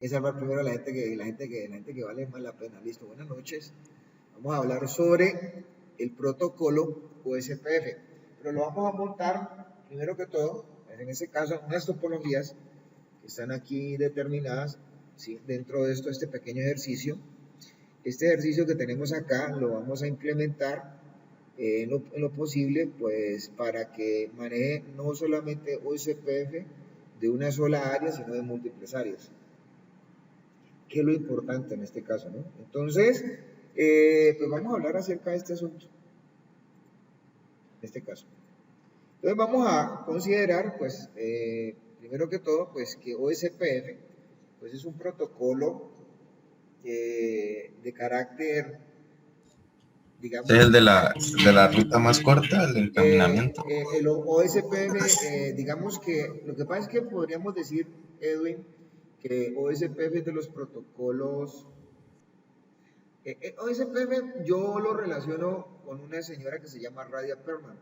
que salvar primero a la gente que vale más la pena. Listo, buenas noches. Vamos a hablar sobre el protocolo OSPF, pero lo vamos a montar primero que todo, en ese caso, unas topologías que están aquí determinadas, ¿sí? Dentro de esto, este pequeño ejercicio. Este ejercicio que tenemos acá lo vamos a implementar en lo posible, pues para que maneje no solamente OSPF de una sola área, sino de múltiples áreas, que es lo importante en este caso, ¿no? Entonces, pues vamos a hablar acerca de este asunto, en este caso. Entonces vamos a considerar, pues, primero que todo, pues que OSPF, pues es un protocolo de carácter, Este es digamos, de la ruta más corta, el encaminamiento. el OSPF, digamos que lo que pasa es que podríamos decir, Edwin, que OSPF es de los protocolos. OSPF yo lo relaciono con una señora que se llama Radia Perman.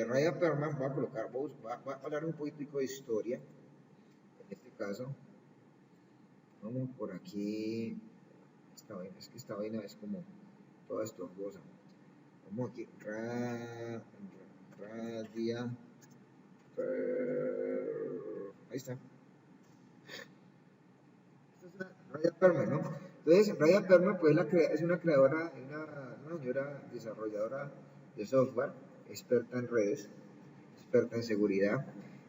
Radia Perman va a colocar, va a hablar un poquitico de historia, en este caso. Vamos por aquí. Es que esta vaina es como toda estorbosa. Vamos aquí, Radia. Ahí está. Esta es Raya Perman, ¿no? Entonces, Raya Perman pues, es una creadora, una señora desarrolladora de software, experta en redes, experta en seguridad.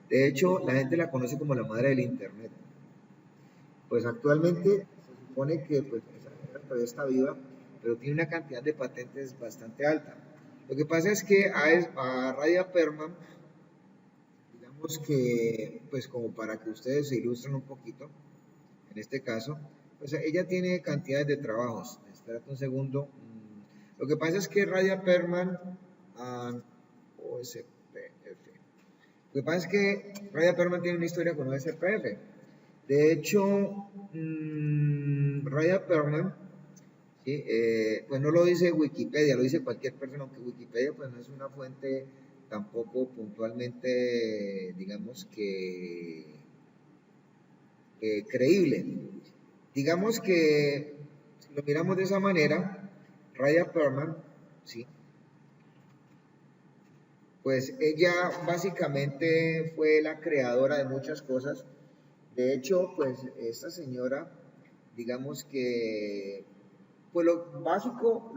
De hecho, la gente la conoce como la madre del Internet. Pues actualmente se supone que pues, esa señora todavía está viva, pero tiene una cantidad de patentes bastante alta. Lo que pasa es que a Raya Perman, digamos que, pues como para que ustedes se ilustren un poquito, en este caso, pues ella tiene cantidades de trabajos. Espérate un segundo. Lo que pasa es que Raya Perman, OSPF. Lo que pasa es que Raya Perman tiene una historia con OSPF. De hecho, Raya Perman, ¿sí? Pues no lo dice Wikipedia, lo dice cualquier persona, aunque Wikipedia pues no es una fuente tampoco puntualmente, digamos que creíble. Digamos que si lo miramos de esa manera, Raya Perman, ¿sí? Pues ella básicamente fue la creadora de muchas cosas. De hecho, pues esta señora, digamos que, pues lo básico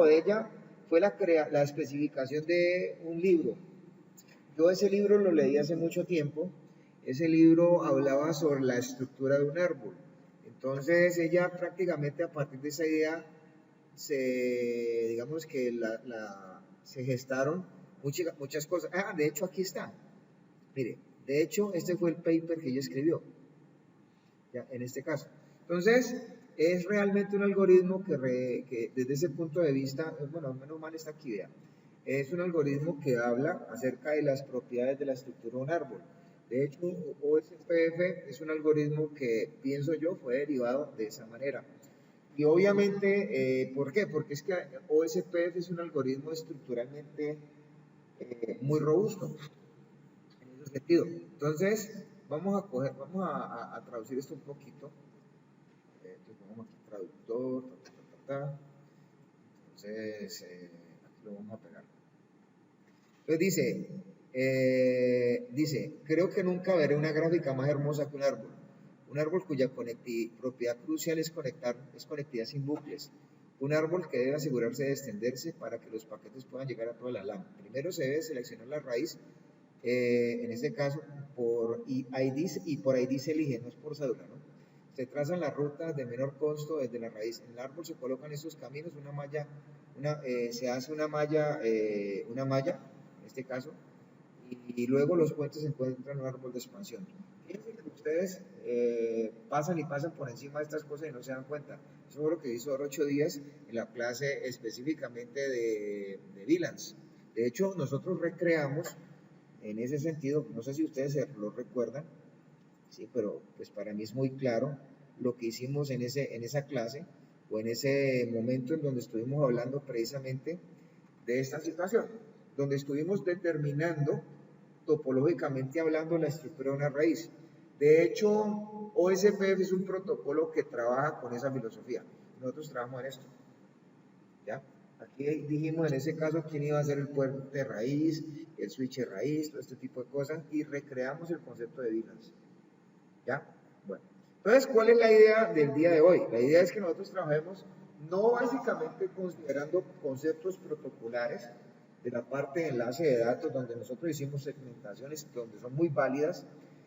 de ella fue la especificación de un libro. Yo ese libro lo leí hace mucho tiempo. Ese libro hablaba sobre la estructura de un árbol. Entonces ella prácticamente a partir de esa idea digamos que se gestaron muchas cosas. De hecho aquí está. Mire, de hecho este fue el paper que ella escribió, ya, en este caso. Entonces es realmente un algoritmo que desde ese punto de vista, bueno, menos mal está aquí, vea. Es un algoritmo que habla acerca de las propiedades de la estructura de un árbol. De hecho, OSPF es un algoritmo que, pienso yo, fue derivado de esa manera. Y obviamente, ¿por qué? Porque es que OSPF es un algoritmo estructuralmente muy robusto en ese sentido. Entonces, vamos a traducir esto un poquito. Entonces, ponemos aquí traductor, Entonces, aquí lo vamos a pegar. Entonces dice, creo que nunca veré una gráfica más hermosa que un árbol. Un árbol cuya propiedad crucial es conectividad sin bucles. Un árbol que debe asegurarse de extenderse para que los paquetes puedan llegar a toda la lama. Primero se debe seleccionar la raíz, en este caso por ID, y por ID se elige, no es por cédula, ¿no? Se trazan las rutas de menor costo desde la raíz. En el árbol se colocan esos caminos, se hace una malla, en este caso, y luego los puentes se encuentran en un árbol de expansión. Fíjense que ustedes pasan y pasan por encima de estas cosas y no se dan cuenta. Eso fue lo que hizo ahora 8 días en la clase específicamente de Villans. De hecho, nosotros recreamos en ese sentido, no sé si ustedes lo recuerdan, sí, pero pues para mí es muy claro lo que hicimos en esa clase o en ese momento en donde estuvimos hablando precisamente de esta situación, donde estuvimos determinando topológicamente hablando la estructura de una raíz. De hecho, OSPF es un protocolo que trabaja con esa filosofía. Nosotros trabajamos en esto. ¿Ya? Aquí dijimos en ese caso quién iba a ser el puente raíz, el switch raíz, todo este tipo de cosas, y recreamos el concepto de VLANs. ¿Ya? Bueno. Entonces, ¿cuál es la idea del día de hoy? La idea es que nosotros trabajemos no básicamente considerando conceptos protocolares de la parte de enlace de datos, donde nosotros hicimos segmentaciones donde son muy válidas.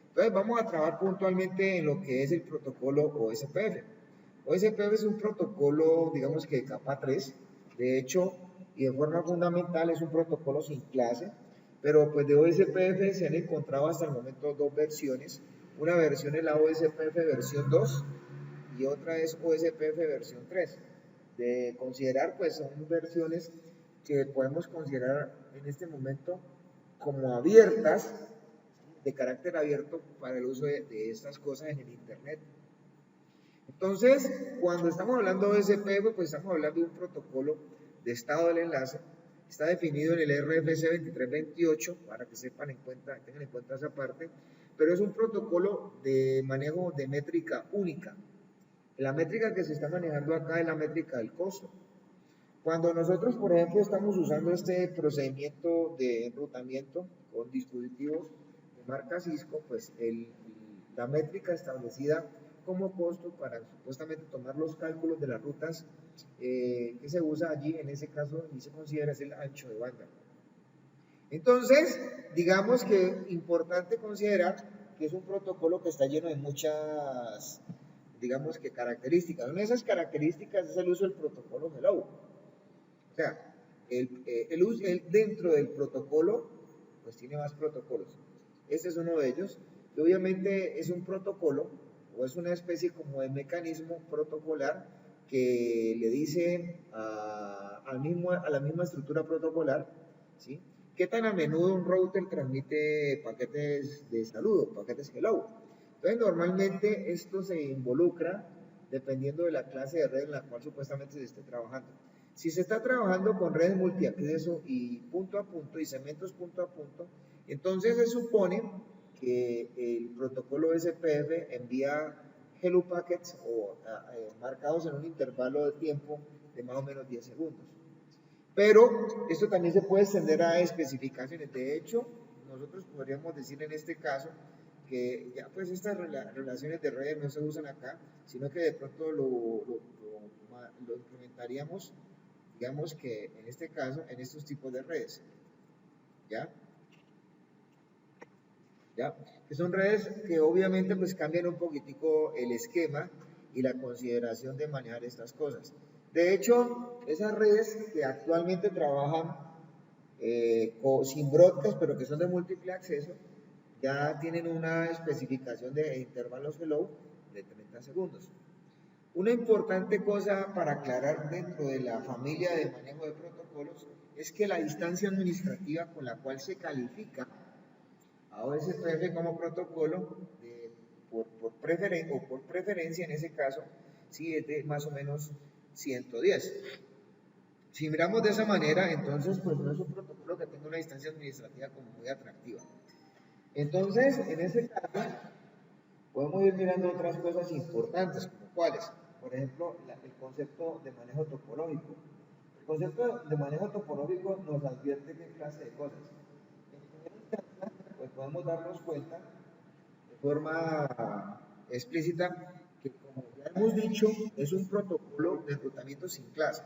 Entonces, vamos a trabajar puntualmente en lo que es el protocolo OSPF. OSPF es un protocolo, digamos que de capa 3, de hecho, y de forma fundamental es un protocolo sin clase, pero pues de OSPF se han encontrado hasta el momento dos versiones. Una versión es la OSPF versión 2 y otra es OSPF versión 3. De considerar, pues son versiones que podemos considerar en este momento como abiertas, de carácter abierto para el uso de estas cosas en el Internet. Entonces, cuando estamos hablando de OSPF, pues estamos hablando de un protocolo de estado del enlace. Está definido en el RFC 2328, para que tengan en cuenta esa parte, pero es un protocolo de manejo de métrica única. La métrica que se está manejando acá es la métrica del costo. Cuando nosotros, por ejemplo, estamos usando este procedimiento de enrutamiento con dispositivos de marca Cisco, pues la métrica establecida como costo para supuestamente tomar los cálculos de las rutas que se usa allí, en ese caso, y se considera es el ancho de banda. Entonces, digamos que es importante considerar que es un protocolo que está lleno de muchas, digamos que características. Una de esas características es el uso del protocolo Hello. O sea, dentro del protocolo, pues tiene más protocolos. Este es uno de ellos, y obviamente es un protocolo, o es una especie como de mecanismo protocolar que le dice a la misma estructura protocolar, ¿sí?, qué tan a menudo un router transmite paquetes de saludo, paquetes hello. Entonces, normalmente esto se involucra dependiendo de la clase de red en la cual supuestamente se esté trabajando. Si se está trabajando con redes multiacceso y punto a punto y segmentos punto a punto, entonces se supone que el protocolo SPF envía hello packets marcados en un intervalo de tiempo de más o menos 10 segundos. Pero esto también se puede extender a especificaciones. De hecho, nosotros podríamos decir en este caso que ya pues estas relaciones de redes no se usan acá, sino que de pronto lo implementaríamos, digamos que en este caso, en estos tipos de redes. ¿Ya? Que son redes que obviamente pues cambian un poquitico el esquema y la consideración de manejar estas cosas. De hecho, esas redes que actualmente trabajan sin broadcast, pero que son de múltiple acceso, ya tienen una especificación de intervalos hello de 30 segundos. Una importante cosa para aclarar dentro de la familia de manejo de protocolos es que la distancia administrativa con la cual se califica a OSPF como protocolo por preferencia en ese caso, sí es de más o menos 110. Si miramos de esa manera, entonces pues no es un protocolo que tenga una distancia administrativa como muy atractiva. Entonces, en ese caso, podemos ir mirando otras cosas importantes, como cuáles. Por ejemplo, el concepto de manejo topológico. El concepto de manejo topológico nos advierte qué clase de cosas. Pues podemos darnos cuenta de forma explícita que, como ya hemos dicho, es un protocolo de enrutamiento sin clase.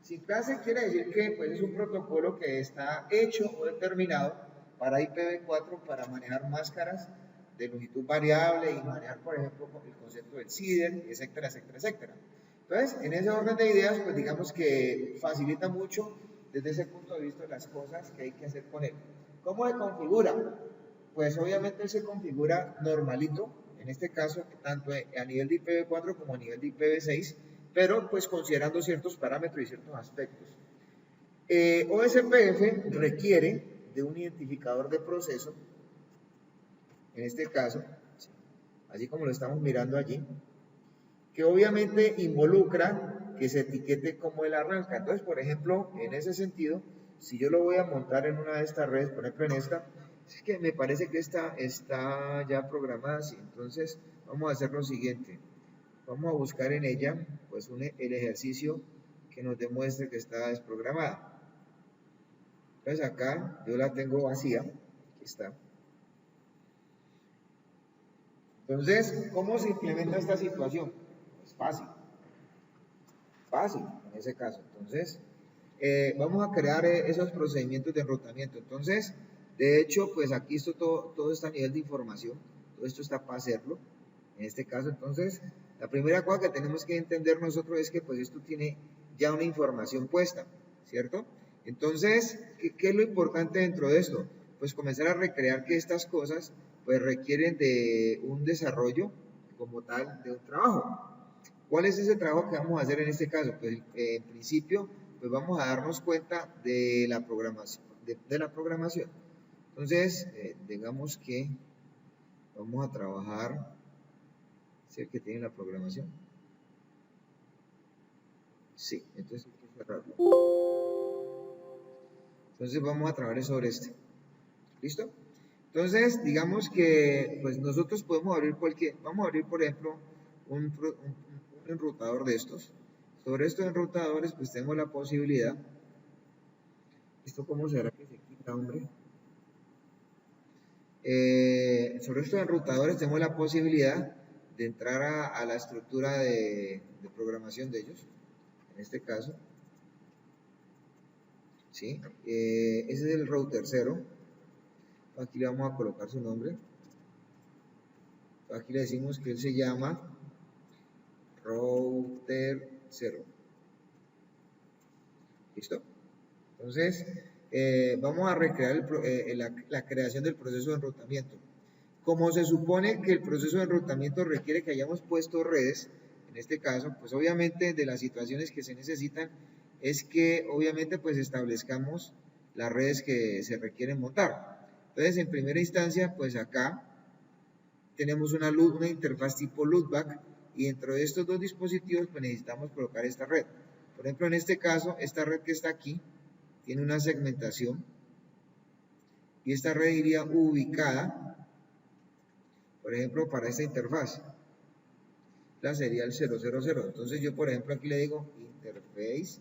Sin clase quiere decir que pues, es un protocolo que está hecho o determinado para IPv4 para manejar máscaras de longitud variable y manejar, por ejemplo, el concepto del CIDR, etcétera, etcétera, etcétera. Entonces, en ese orden de ideas, pues digamos que facilita mucho desde ese punto de vista las cosas que hay que hacer con él. ¿Cómo se configura? Pues obviamente él se configura normalito, en este caso, tanto a nivel de IPv4 como a nivel de IPv6, pero pues considerando ciertos parámetros y ciertos aspectos. OSPF requiere de un identificador de proceso, en este caso, así como lo estamos mirando allí, que obviamente involucra que se etiquete como él arranca. Entonces, por ejemplo, en ese sentido, si yo lo voy a montar en una de estas redes, por ejemplo en esta, Es que me parece que esta está ya programada así. Entonces, vamos a hacer lo siguiente. Vamos a buscar en ella, pues, el ejercicio que nos demuestre que está desprogramada. Entonces, acá yo la tengo vacía. Aquí está. Entonces, ¿cómo se implementa esta situación? Pues fácil. Fácil, en ese caso. Entonces, vamos a crear esos procedimientos de enrutamiento. Entonces, de hecho, pues aquí esto todo está a nivel de información, todo esto está para hacerlo, en este caso. Entonces, la primera cosa que tenemos que entender nosotros es que pues esto tiene ya una información puesta, ¿cierto? Entonces, ¿qué es lo importante dentro de esto? Pues comenzar a recrear que estas cosas pues requieren de un desarrollo como tal, de un trabajo. ¿Cuál es ese trabajo que vamos a hacer en este caso? Pues en principio, pues vamos a darnos cuenta de la programación. De la programación. Entonces, digamos que vamos a trabajar, ¿sí el que tiene la programación? Sí, entonces hay que cerrarlo. Entonces vamos a trabajar sobre este. ¿Listo? Entonces, digamos que pues nosotros podemos abrir vamos a abrir por ejemplo un enrutador de estos. Sobre estos enrutadores pues tengo la posibilidad, ¿esto cómo será que se quita, hombre? Sobre estos enrutadores tengo la posibilidad de entrar a la estructura de programación de ellos, en este caso, ¿sí? Ese es el router 0, aquí le vamos a colocar su nombre, aquí le decimos que él se llama router 0, ¿listo? Entonces, vamos a recrear la creación del proceso de enrutamiento. Como se supone que el proceso de enrutamiento requiere que hayamos puesto redes, en este caso, pues obviamente de las situaciones que se necesitan es que obviamente pues establezcamos las redes que se requieren montar. Entonces, en primera instancia, pues acá tenemos una interfaz tipo loopback y dentro de estos dos dispositivos pues necesitamos colocar esta red. Por ejemplo, en este caso, esta red que está aquí tiene una segmentación y esta red iría ubicada, por ejemplo, para esta interfaz. La sería el 000. Entonces yo, por ejemplo, aquí le digo interface.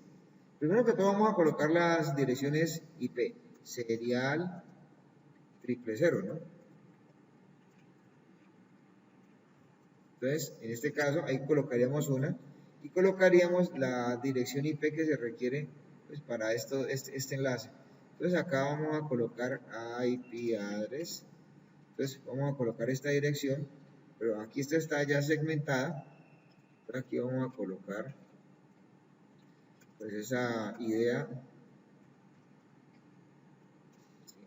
Primero que todo vamos a colocar las direcciones IP. Serial 000, ¿no? Entonces, en este caso, ahí colocaríamos una y colocaríamos la dirección IP que se requiere pues, para este enlace. Entonces, acá vamos a colocar IP address. Entonces, vamos a colocar esta dirección, pero aquí esta está ya segmentada. Entonces, aquí vamos a colocar pues esa idea.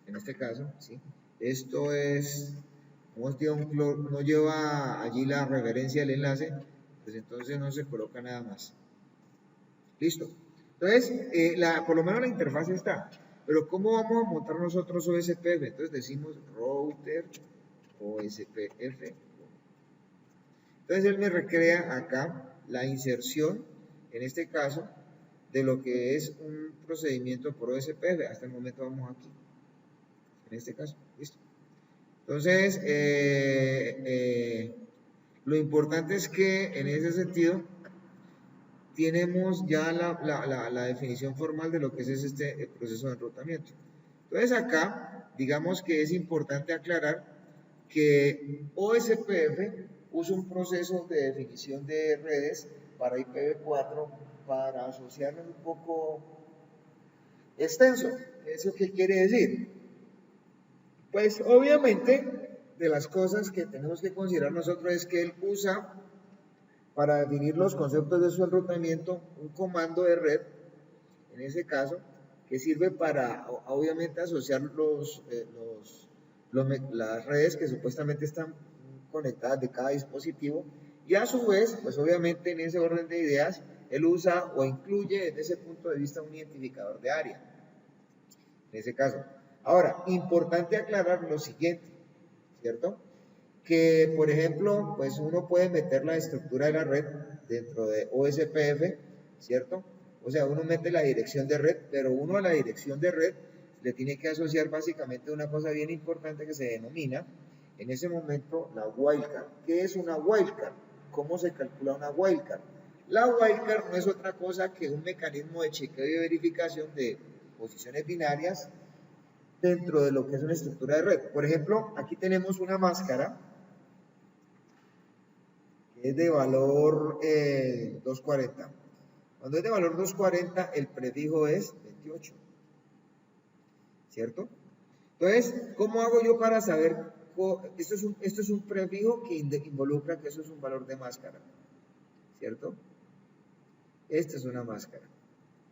En este caso, ¿sí? Esto es, no lleva allí la referencia del enlace, pues entonces no se coloca nada más. Listo. Entonces, por lo menos la interfaz está, pero ¿cómo vamos a montar nosotros OSPF? Entonces decimos router OSPF. Entonces él me recrea acá la inserción, en este caso, de lo que es un procedimiento por OSPF. Hasta el momento vamos aquí. En este caso, listo. Entonces, lo importante es que en ese sentido tenemos ya la definición formal de lo que es este proceso de enrutamiento. Entonces acá, digamos que es importante aclarar que OSPF usa un proceso de definición de redes para IPv4 para asociarnos un poco extenso. ¿Eso qué quiere decir? Pues obviamente de las cosas que tenemos que considerar nosotros es que él usa para definir los conceptos de su enrutamiento un comando de red, en ese caso, que sirve para obviamente asociar las redes que supuestamente están conectadas de cada dispositivo y a su vez, pues obviamente en ese orden de ideas, él usa o incluye desde ese punto de vista un identificador de área, en ese caso. Ahora, importante aclarar lo siguiente, ¿cierto? Que, por ejemplo, pues uno puede meter la estructura de la red dentro de OSPF, ¿cierto? O sea, uno mete la dirección de red, pero uno a la dirección de red le tiene que asociar básicamente una cosa bien importante que se denomina en ese momento la wildcard. ¿Qué es una wildcard? ¿Cómo se calcula una wildcard? La wildcard no es otra cosa que un mecanismo de chequeo y verificación de posiciones binarias dentro de lo que es una estructura de red. Por ejemplo, aquí tenemos una máscara que es de valor 240. Cuando es de valor 240, el prefijo es 28, ¿cierto? Entonces, ¿cómo hago yo para saber? Esto es un prefijo que involucra que eso es un valor de máscara, ¿cierto? Esta es una máscara,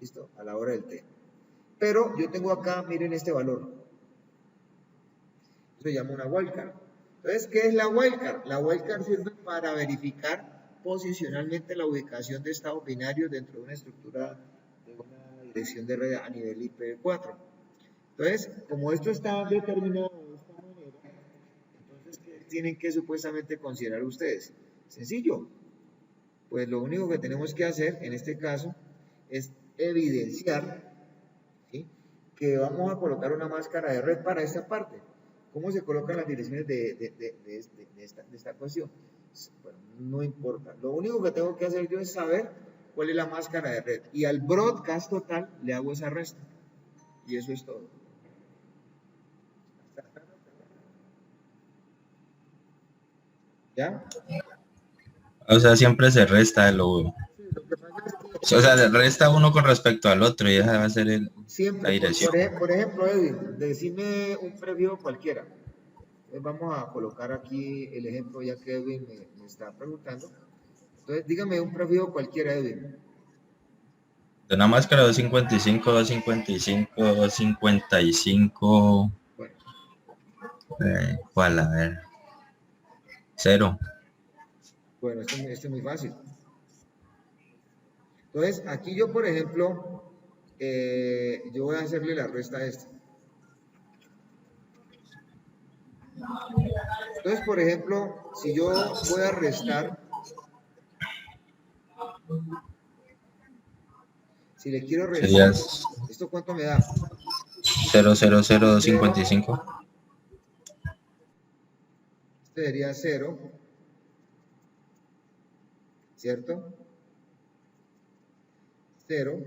¿listo? A la hora del T. Pero yo tengo acá, miren este valor. Eso se llama una wildcard. Entonces, ¿qué es la wildcard? La wildcard sirve para verificar posicionalmente la ubicación de estados binarios dentro de una estructura de una dirección de red a nivel IPv4. Entonces, como esto está determinado de esta manera, entonces, ¿qué tienen que supuestamente considerar ustedes? Sencillo. Pues lo único que tenemos que hacer en este caso es evidenciar, ¿sí?, que vamos a colocar una máscara de red para esta parte. ¿Cómo se colocan las direcciones de esta cuestión? Bueno, no importa. Lo único que tengo que hacer yo es saber cuál es la máscara de red. Y al broadcast total le hago esa resta. Y eso es todo. ¿Ya? O sea, siempre se resta de lo... Sí, lo que pasa es que O sea, se resta uno con respecto al otro y esa va a ser la siempre, dirección. por ejemplo, Edwin, decime un prefijo cualquiera. Vamos a colocar aquí el ejemplo ya que Edwin me está preguntando. Entonces, dígame un prefijo cualquiera, Edwin. De una máscara 255, 255, 255... Bueno, ¿Cuál? A ver. 0. bueno, esto es muy fácil. Entonces, aquí yo, por ejemplo, yo voy a hacerle la resta a esta. Entonces, por ejemplo, si yo voy a restar, si le quiero restar, Serías ¿esto cuánto me da? 0,00255. Este sería 0, ¿cierto? 0,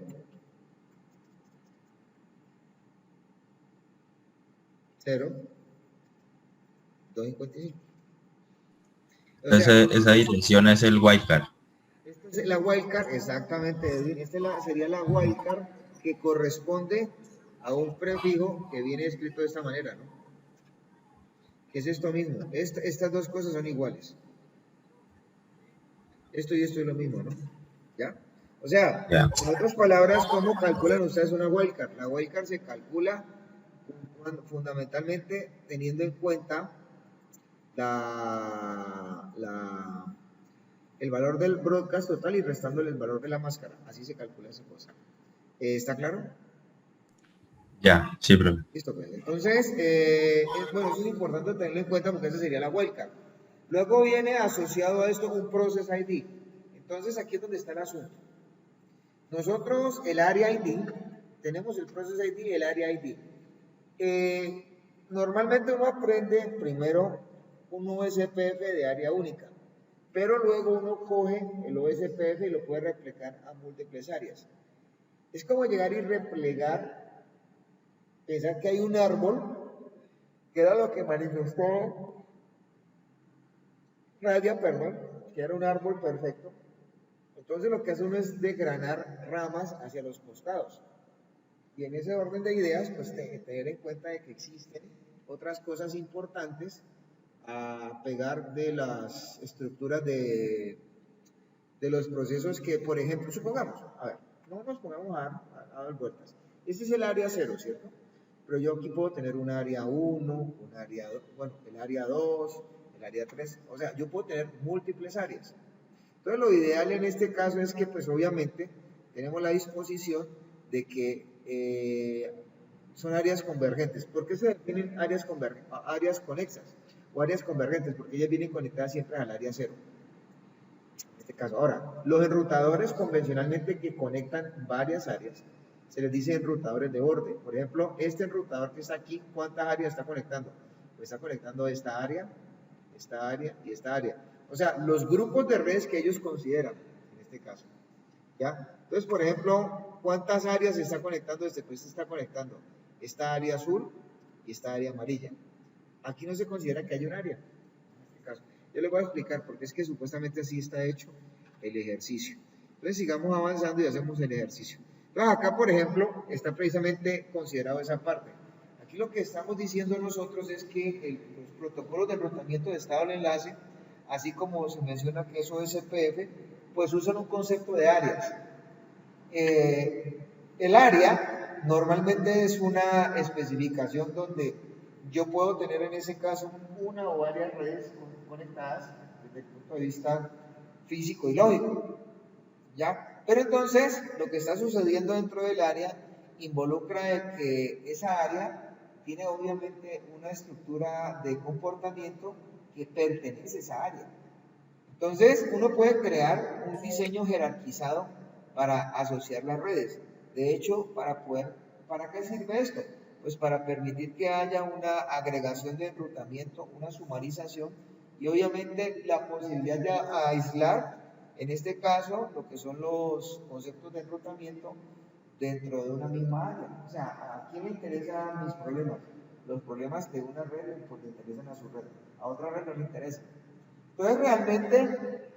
0, 255. O sea, Esa dirección es el wildcard. esta es la wildcard, exactamente, Edwin. Sería la wildcard que corresponde a un prefijo que viene escrito de esta manera, ¿no? Que es esto mismo. Estas dos cosas son iguales. Esto y esto es lo mismo, ¿no? ¿Ya? O sea, Ya. en otras palabras, ¿cómo calculan ustedes una wildcard? La wildcard se calcula fundamentalmente teniendo en cuenta el valor del broadcast total y restándole el valor de la máscara. Así se calcula esa cosa. ¿Está claro? Ya, sí, profe. Listo, pues. Entonces, bueno, eso es importante tenerlo en cuenta porque esa sería la wildcard. Luego viene asociado a esto un process ID. Entonces, aquí es donde está el asunto. Nosotros, el area ID, tenemos el process ID y el area ID. Normalmente uno aprende primero un OSPF de área única, pero luego uno coge el OSPF y lo puede replegar a múltiples áreas. Es como llegar y replegar, pensar que hay un árbol, que era lo que manifestó Nadia, perdón, que era un árbol perfecto. Entonces lo que hace uno es degranar ramas hacia los costados. Y en ese orden de ideas, pues tener en cuenta de que existen otras cosas importantes a pegar de las estructuras de los procesos que, por ejemplo, supongamos, a ver, no nos pongamos a dar vueltas. Este es el área 0, ¿cierto? Pero yo aquí puedo tener un área 1, un área 2, bueno, el área 2, el área 3, o sea, yo puedo tener múltiples áreas. Entonces, lo ideal en este caso es que, pues, obviamente, tenemos la disposición de que son áreas convergentes. ¿Por qué se definen áreas conexas o áreas convergentes? Porque ellas vienen conectadas siempre al área 0. En este caso, ahora, los enrutadores convencionalmente que conectan varias áreas, Se les dice enrutadores de borde. Por ejemplo, este enrutador que está aquí, ¿cuántas áreas está conectando? Pues está conectando esta área y esta área. O sea, los grupos de redes que ellos consideran, en este caso. ¿Ya? Entonces, por ejemplo, ¿cuántas áreas se está conectando este? Pues se está conectando esta área azul y esta área amarilla. Aquí no se considera que haya un área, en este caso. Yo les voy a explicar porque es que supuestamente así está hecho el ejercicio. Entonces, sigamos avanzando y hacemos el ejercicio. Entonces, acá, por ejemplo, está precisamente considerado esa parte. Aquí lo que estamos diciendo nosotros es que los protocolos de enrutamiento de estado del enlace, así como se menciona que es OSPF, pues usan un concepto de áreas. El área normalmente es una especificación donde yo puedo tener en ese caso una o varias redes conectadas desde el punto de vista físico y lógico, ¿ya? Pero entonces lo que está sucediendo dentro del área involucra de que esa área tiene obviamente una estructura de comportamiento que pertenece a esa área. Entonces, uno puede crear un diseño jerarquizado para asociar las redes. De hecho, ¿para qué sirve esto? Pues para permitir que haya una agregación de enrutamiento, una sumarización y obviamente la posibilidad de aislar, en este caso, lo que son los conceptos de enrutamiento dentro de una misma área. O sea, ¿a quién le interesan mis problemas? Los problemas de una red pues le interesan a su red, a otra red no le interesa. Entonces realmente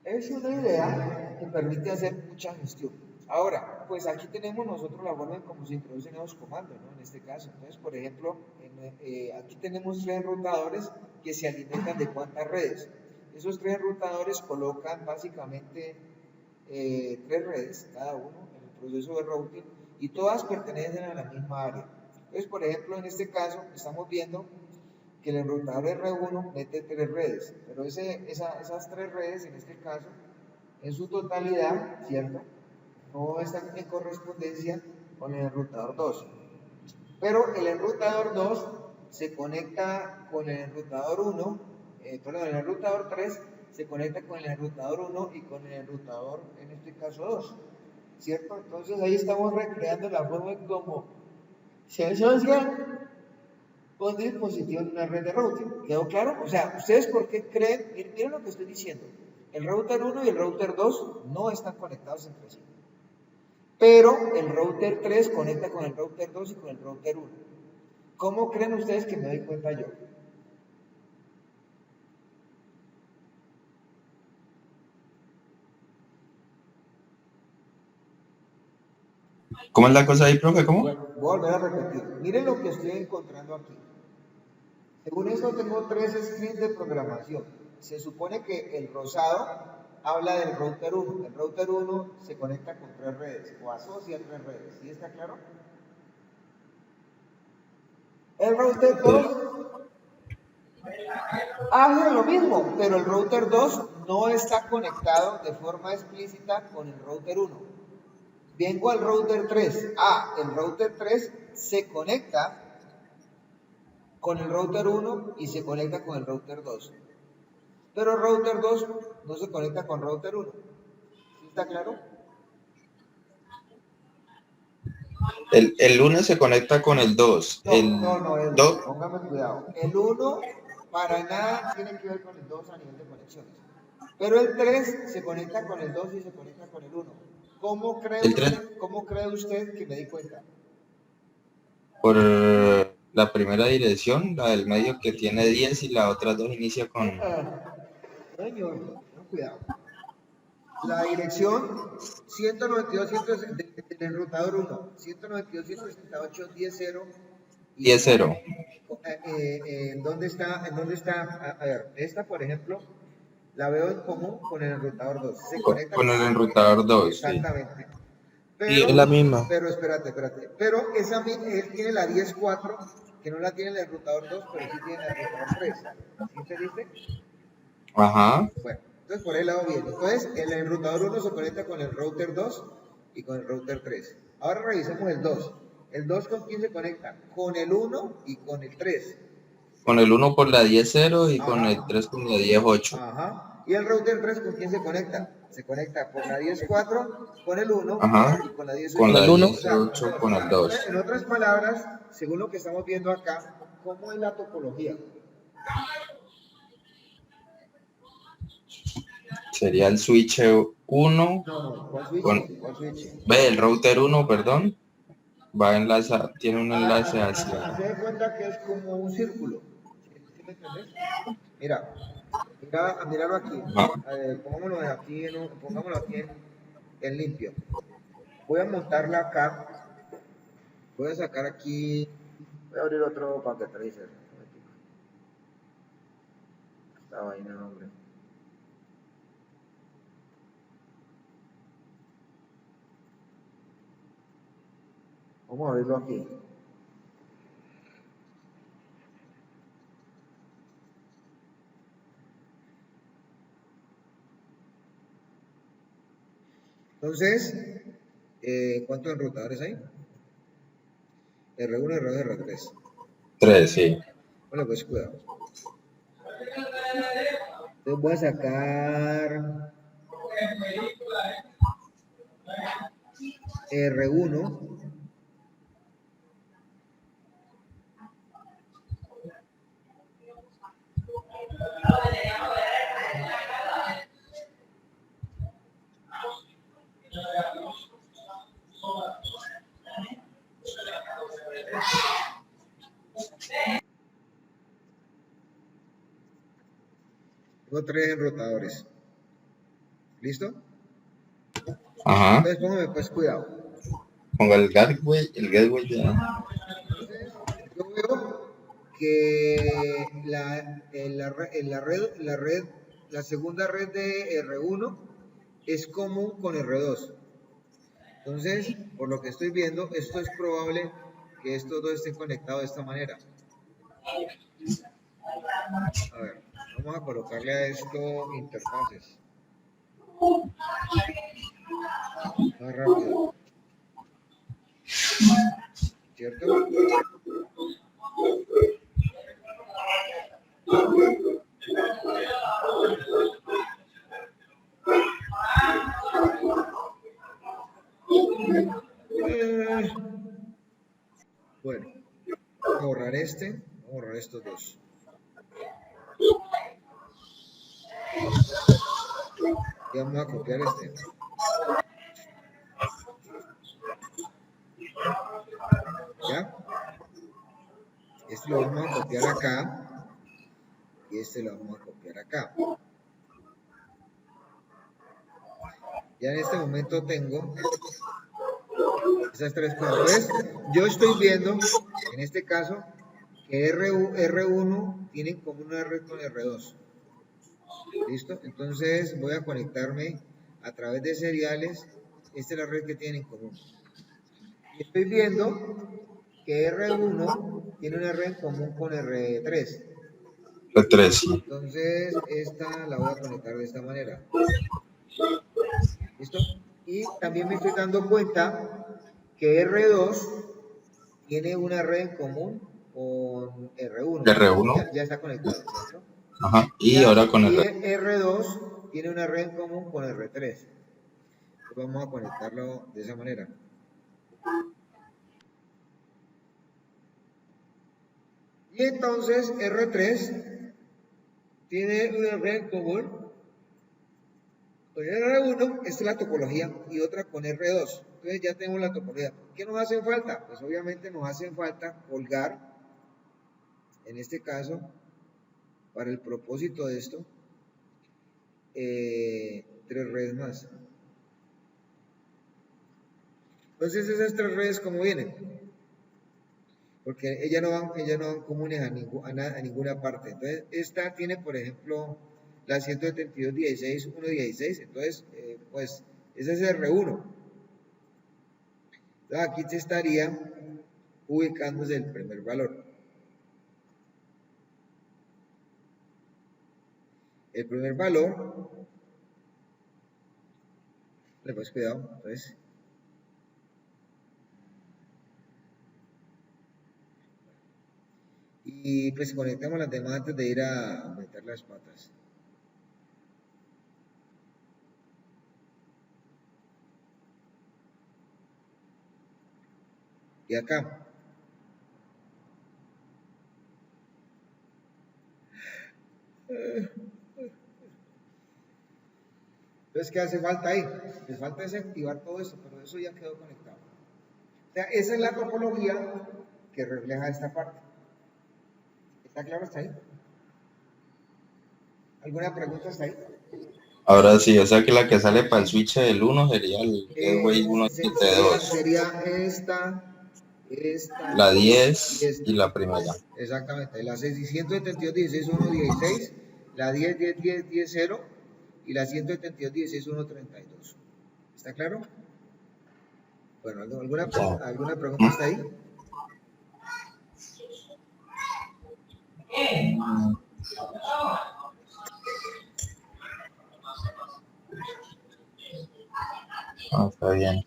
es una idea que permite hacer mucha gestión. Ahora, pues aquí tenemos nosotros la forma en cómo se introducen los comandos, ¿no? En este caso. Entonces, por ejemplo, aquí tenemos 3 enrutadores que se alimentan de cuántas redes. Esos 3 enrutadores colocan básicamente 3 redes, cada uno, en el proceso de routing, y todas pertenecen a la misma área. Entonces, por ejemplo, en este caso, estamos viendo que el enrutador R1 mete 3 redes, pero esas 3 redes, en este caso, en su totalidad, ¿cierto? No están en correspondencia con el enrutador 2. Pero el enrutador 2 se conecta con el enrutador 1, perdón, el enrutador 3 se conecta con el enrutador 1 y con el enrutador, en este caso 2, ¿cierto? Entonces ahí estamos recreando la forma en cómo se asocia un dispositivo en una red de routing. ¿Quedó claro? O sea, ¿ustedes por qué creen? Miren lo que estoy diciendo. El router 1 y el router 2 no están conectados entre sí. Pero el router 3 conecta con el router 2 y con el router 1. ¿Cómo creen ustedes que me doy cuenta yo? ¿Cómo es la cosa ahí, profe? ¿Cómo? Bueno, voy a volver a repetir. Miren lo que estoy encontrando aquí. Según esto tengo 3 scripts de programación. Se supone que el rosado habla del router 1. El router 1 se conecta con 3 redes o asocia 3 redes. ¿Sí está claro? El router 2 hace lo mismo, pero el router 2 no está conectado de forma explícita con el router 1. Vengo al router 3. El router 3 se conecta con el router 1 y se conecta con el router 2. Pero el router 2 no se conecta con router 1. ¿Sí está claro? El 1 se conecta con el 2. No, 2. póngame cuidado. El 1 para nada tiene que ver con el 2 a nivel de conexiones. Pero el 3 se conecta con el 2 y se conecta con el 1. ¿Cómo cree usted que me di cuenta? Por la primera dirección, la del medio que tiene 10 y la otra 2 inicia con... Señor, no, cuidado. La dirección 192, del enrutador 1, 192.168.10.0. 10.0. ¿Dónde está? A ver, esta, por ejemplo, la veo en común con el enrutador 2. Se conecta Con el enrutador 2. Exactamente. Sí. Pero, es la misma. Pero espérate. Pero él tiene la 10.4, que no la tiene el enrutador 2, pero sí tiene el enrutador 3. ¿Sí entendiste? Ajá. Bueno, entonces por el lado bien. Entonces el enrutador 1 se conecta con el router 2 y con el router 3. Ahora revisemos el 2. ¿El 2 con quién se conecta? Con el 1 y con el 3. Con el 1 por la 10.0 y con el Ajá, 3 por la 10.8. ajá. ¿Y el router 3 con quién se conecta? Se conecta por la 10.4 con el 1 Ajá. y con la Con 10.8 la Con con el el 1. 2. O sea, con el 10.8 2. con el 2. En otras palabras, según lo que estamos viendo acá, ¿cómo es la topología? Sería el switch 1 No, no, ¿cuál switch? con... ¿Cuál switch? Ve, el router 1, perdón, va enlaza, tiene un enlace hacia... Hace de cuenta que es como un círculo. ¿Sí me entendés? Mira, míralo aquí. Ajá. Pongámoslo aquí en limpio. Voy a montarla acá. Voy a sacar aquí. Voy a abrir otro packet tracer. Esta vaina, hombre. Vamos a abrirlo aquí. Entonces, ¿cuántos enrutadores hay? R1, R2, R3. 3, sí. Bueno, pues cuidado. Entonces voy a sacar R1. Tengo 3 enrutadores. ¿Listo? Ajá. Entonces póngame pues cuidado. Ponga el gateway ya. Entonces, yo veo que la segunda red de R1 es común con R2. Entonces, por lo que estoy viendo, esto es probable que estos dos estén conectados de esta manera. A ver, vamos a colocarle a esto interfaces. Más rápido. ¿Cierto? Bueno, vamos a borrar vamos a borrar estos dos. Y vamos a copiar este. ¿Ya? Este lo vamos a copiar acá. Y este lo vamos a copiar acá. Ya en este momento tengo esas tres cosas. Entonces, yo estoy viendo, en este caso, que R1 tienen como una red con R2. ¿Listo? Entonces voy a conectarme a través de seriales. Esta es la red que tienen en común. Y estoy viendo que R1 tiene una red en común con R3. El 3, sí. Entonces, esta la voy a conectar de esta manera. ¿Listo? Y también me estoy dando cuenta que R2 tiene una red en común con R1. R1. Ya está conectado, ¿cierto? Ajá. Y ahora con Y el... R2 tiene una red en común con R3. Entonces vamos a conectarlo de esa manera. Y entonces R3 tiene una red en común con R1, esta es la topología, y otra con R2. Entonces ya tenemos la topología. ¿Qué nos hacen falta? Pues obviamente nos hacen falta colgar, en este caso, para el propósito de esto, 3 redes más. Entonces esas 3 redes, ¿cómo vienen? Porque ellas no van comunes a ninguna parte. Entonces esta tiene, por ejemplo, la 172.16.1.16, entonces, pues, ese es R1. Entonces aquí se estaría ubicándose el primer valor. El primer valor, le pues cuidado, entonces, y Y pues conectemos las demás antes de ir a meter las patas. Y acá. Entonces, ¿qué hace falta ahí? Les falta desactivar todo esto, pero eso ya quedó conectado. O sea, esa es la topología que refleja esta parte. ¿Está claro hasta ahí? ¿Alguna pregunta hasta ahí? Ahora sí, o sea que la que sale para el switch del 1 sería el Gateway 172. Sería esta, La 10 y esta. y la primera. Exactamente, la 672.16.1.16, la 10.10.10.10.0 y la 172.16.1.32. ¿Está claro? Bueno, ¿alguna pregunta hasta ahí? Ah, está bien.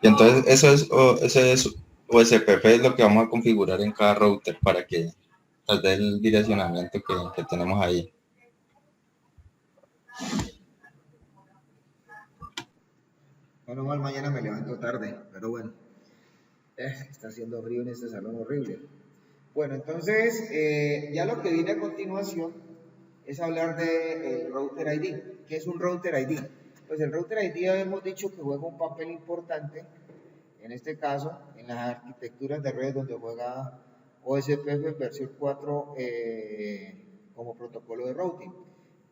Y entonces ese es OSPF es lo que vamos a configurar en cada router para que nos dé el direccionamiento que tenemos ahí. Bueno, mal, mañana me levanto tarde, pero bueno, está haciendo frío en este salón horrible. Bueno, entonces, ya lo que viene a continuación es hablar del router ID. ¿Qué es un router ID? Pues el router ID hemos dicho que juega un papel importante, en este caso, en las arquitecturas de redes donde juega OSPF versión 4 como protocolo de routing.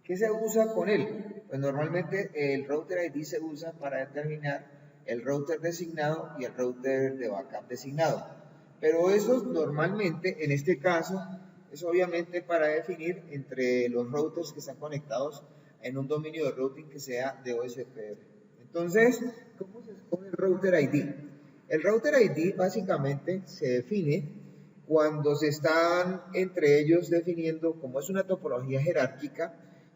¿Qué se usa con él? Pues normalmente el router ID se usa para determinar el router designado y el router de backup designado. Pero eso normalmente, en este caso, es obviamente para definir entre los routers que están conectados en un dominio de routing que sea de OSPF. Entonces, ¿cómo se escoge el router ID? El router ID básicamente se define cuando se están entre ellos definiendo, como es una topología jerárquica,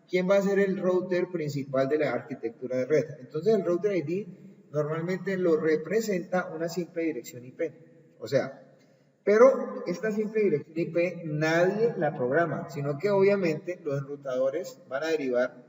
quién va a ser el router principal de la arquitectura de red. Entonces el router ID normalmente lo representa una simple dirección IP. O sea, pero esta simple dirección IP nadie la programa, sino que obviamente los enrutadores van a derivar,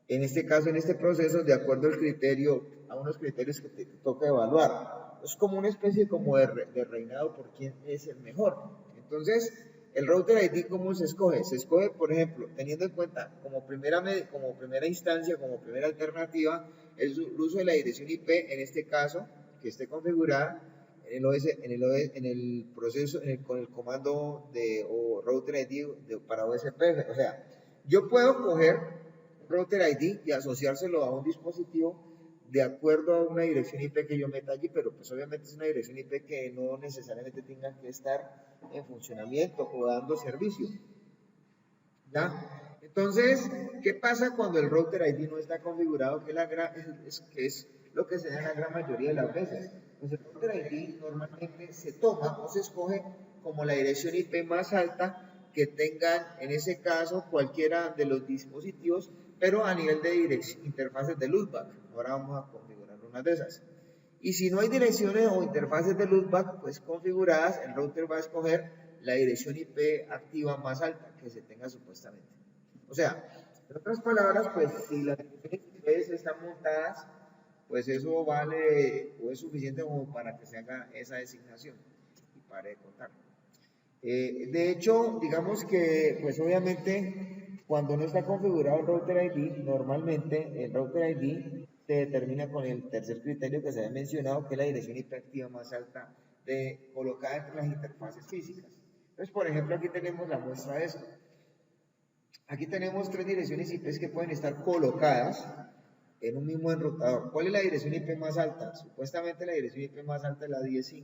en este caso, en este proceso, de acuerdo al criterio, a unos criterios que te toca evaluar. Es como una especie como de reinado por quién es el mejor. Entonces, el router ID, ¿cómo se escoge? Se escoge, por ejemplo, teniendo en cuenta como primera instancia, como primera alternativa, el uso de la dirección IP, en este caso, que esté configurada en el proceso, con el comando o router ID para OSPF. O sea, yo puedo coger router ID y asociárselo a un dispositivo de acuerdo a una dirección IP que yo meta allí, pero pues obviamente es una dirección IP que no necesariamente tenga que estar en funcionamiento o dando servicio. ¿Ya? Entonces, ¿qué pasa cuando el router ID no está configurado? Que es lo que se da en la gran mayoría de las veces. Pues el router ID normalmente se toma o se escoge como la dirección IP más alta que tengan, en ese caso, cualquiera de los dispositivos, pero a nivel de interfaces de loopback. Ahora vamos a configurar una de esas. Y si no hay direcciones o interfaces de loopback pues configuradas, el router va a escoger la dirección IP activa más alta que se tenga supuestamente. O sea, en otras palabras, pues si las direcciones IP están montadas, pues eso vale o es suficiente como para que se haga esa designación y pare de contar. De hecho, digamos que, pues obviamente, cuando no está configurado el router ID, normalmente el router ID se determina con el tercer criterio que se había mencionado, que es la dirección IP activa más alta colocada entre las interfaces físicas. Entonces, por ejemplo, aquí tenemos la muestra de esto. Aquí tenemos tres direcciones IP que pueden estar colocadas en un mismo enrutador. ¿Cuál es la dirección IP más alta? Supuestamente la dirección IP más alta es la 10.5.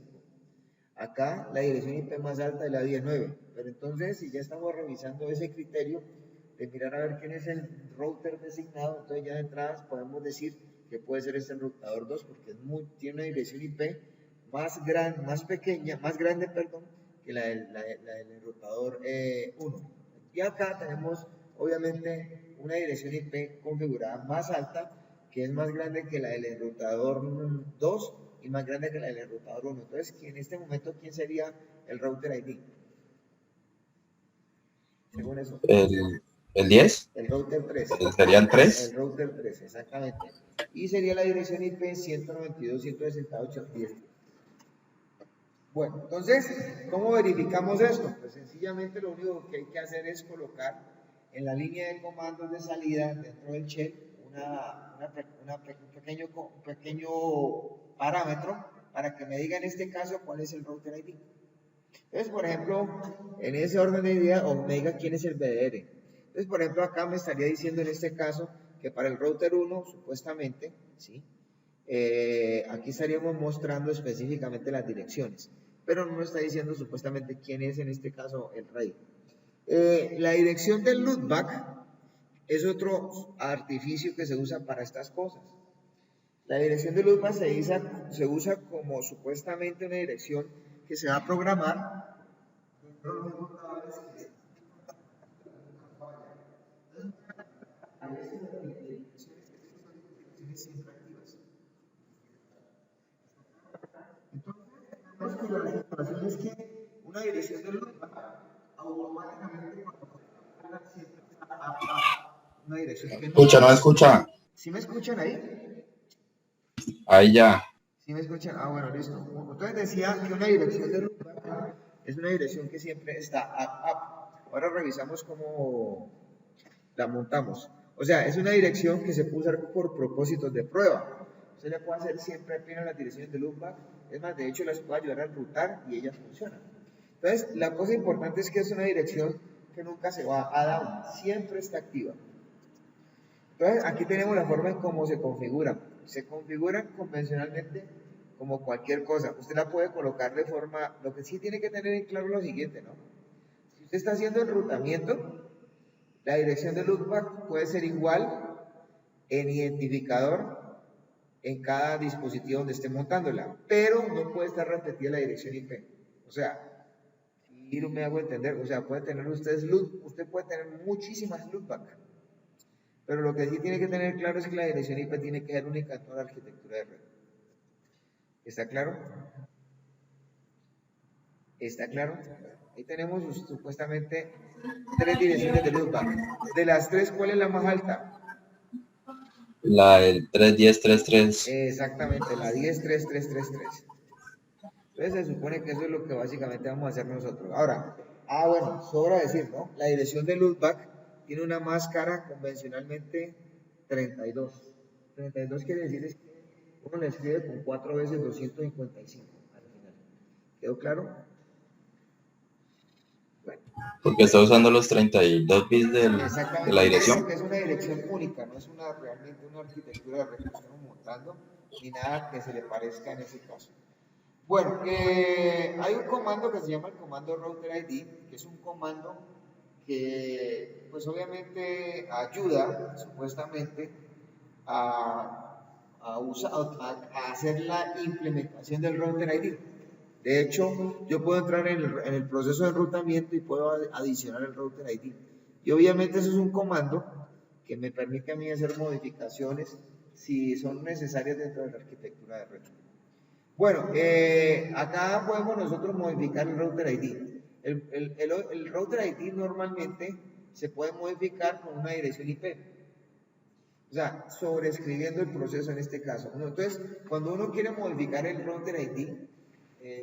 Acá la dirección IP más alta es la 19, pero entonces si ya estamos revisando ese criterio de mirar a ver quién es el router designado, entonces ya de entrada podemos decir que puede ser este enrutador 2 porque tiene una dirección IP más grande, que la del enrutador 1. Y acá tenemos obviamente una dirección IP configurada más alta, que es más grande que la del enrutador 2 y más grande que la del enrutador 1. Entonces, en este momento, ¿quién sería el router ID? Según eso. ¿El 10? El router 3. ¿Sería el 3? El router 3, exactamente. Y sería la dirección IP 192.168.10. Bueno, entonces, ¿cómo verificamos esto? Pues sencillamente lo único que hay que hacer es colocar en la línea de comandos de salida dentro del shell un pequeño parámetro para que me diga en este caso cuál es el router ID. Entonces, por ejemplo, en ese orden de idea, o me diga quién es el BDR. Entonces, por ejemplo, acá me estaría diciendo en este caso que para el router 1, supuestamente, ¿sí? Aquí estaríamos mostrando específicamente las direcciones, pero no me está diciendo supuestamente quién es en este caso el RAID. La dirección del loopback es otro artificio que se usa para estas cosas. La dirección del loopback se usa como supuestamente una dirección que se va a programar dentro de los computadores que siempre activas. Entonces, la situación es que una dirección del loopback automáticamente siempre está una dirección que no. Escucha, no escucha. ¿Sí me escuchan ahí? Ahí ya. ¿Sí me escuchan? Ah, bueno, listo. Entonces decía que una dirección de loopback es una dirección que siempre está up. Ahora revisamos cómo la montamos. O sea, es una dirección que se puede usar por propósitos de prueba. Usted le puede hacer siempre apenas las direcciones de loopback. Es más, de hecho, las puede ayudar a enrutar y ellas funcionan. Entonces, la cosa importante es que es una dirección que nunca se va a down, siempre está activa. Entonces, aquí tenemos la forma en cómo se configura. Se configuran convencionalmente como cualquier cosa. Usted la puede colocar de forma... Lo que sí tiene que tener en claro es lo siguiente, ¿no? Si usted está haciendo enrutamiento, la dirección de loopback puede ser igual en identificador en cada dispositivo donde esté montándola, pero no puede estar repetida la dirección IP. O sea, si no me hago entender, o sea, puede tener usted puede tener muchísimas loopback, pero lo que sí tiene que tener claro es que la dirección IP tiene que ser única en toda la arquitectura de red. ¿Está claro? ¿Está claro? Ahí tenemos supuestamente 3 direcciones de loopback. De las 3, ¿cuál es la más alta? La del 3.10.3.3. Exactamente, la 10.3.3.3.3. Entonces se supone que eso es lo que básicamente vamos a hacer nosotros. Ahora, bueno, sobra decir, ¿no? La dirección de loopback tiene una máscara convencionalmente 32. 32 quiere decir es que uno le escribe con 4 veces 255 al final. ¿Quedó claro? Bueno. Porque está usando los 32 bits de la dirección. Porque es una dirección única, no es realmente una arquitectura de red que estamos montando, ni nada que se le parezca en ese caso. Bueno, hay un comando que se llama el comando router ID, que es un comando que pues obviamente ayuda supuestamente a hacer la implementación del router ID. De hecho, yo puedo entrar en el proceso de enrutamiento y puedo adicionar el router ID. Y obviamente eso es un comando que me permite a mí hacer modificaciones si son necesarias dentro de la arquitectura de red. Bueno, acá podemos nosotros modificar el router ID. El router ID normalmente se puede modificar con una dirección IP. O sea, sobreescribiendo el proceso en este caso. Entonces, cuando uno quiere modificar el router ID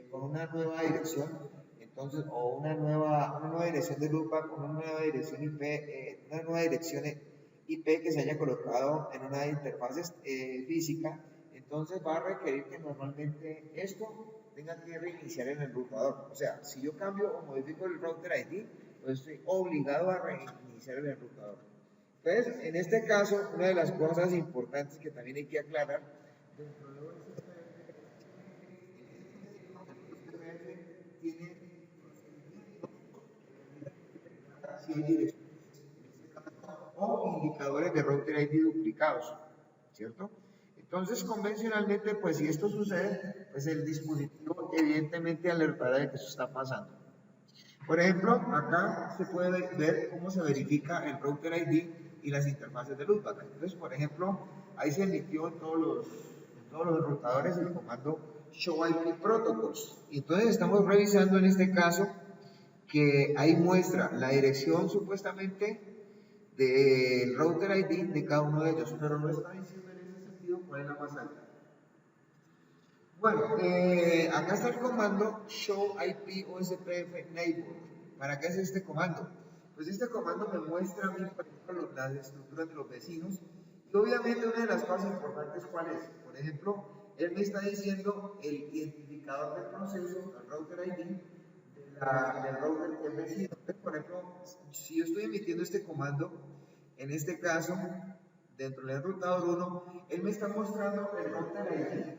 con una nueva dirección, entonces, o una nueva dirección de loopback, con una nueva dirección IP, una nueva dirección IP que se haya colocado en una interfaz física, entonces va a requerir que normalmente esto tenga que reiniciar en el enrutador. O sea, si yo cambio o modifico el router ID, pues estoy obligado a reiniciar el enrutador. Entonces, en este caso, una de las cosas importantes que también hay que aclarar, dentro de OSPF, tiene si hay direcciones o indicadores de router ID duplicados, ¿cierto? Entonces, convencionalmente, pues si esto sucede, pues el dispositivo evidentemente alertará de que eso está pasando. Por ejemplo, acá se puede ver cómo se verifica el router ID y las interfaces de loopback. Entonces, por ejemplo, ahí se emitió en todos todos los enrutadores el comando show IP protocols. Y entonces estamos revisando en este caso que ahí muestra la dirección supuestamente del router ID de cada uno de ellos, pero no está diciendo en ese sentido cuál es la más alta. Bueno, acá está el comando show IP OSPF neighbor. ¿Para qué es este comando? Pues este comando me muestra a mí, por ejemplo, las estructuras de los vecinos. Y obviamente una de las cosas importantes, ¿cuál es? Por ejemplo, él me está diciendo el identificador del proceso, el router ID, del router que es vecino. Entonces, por ejemplo, si yo estoy emitiendo este comando, en este caso, dentro del enrutador 1, él me está mostrando el router ID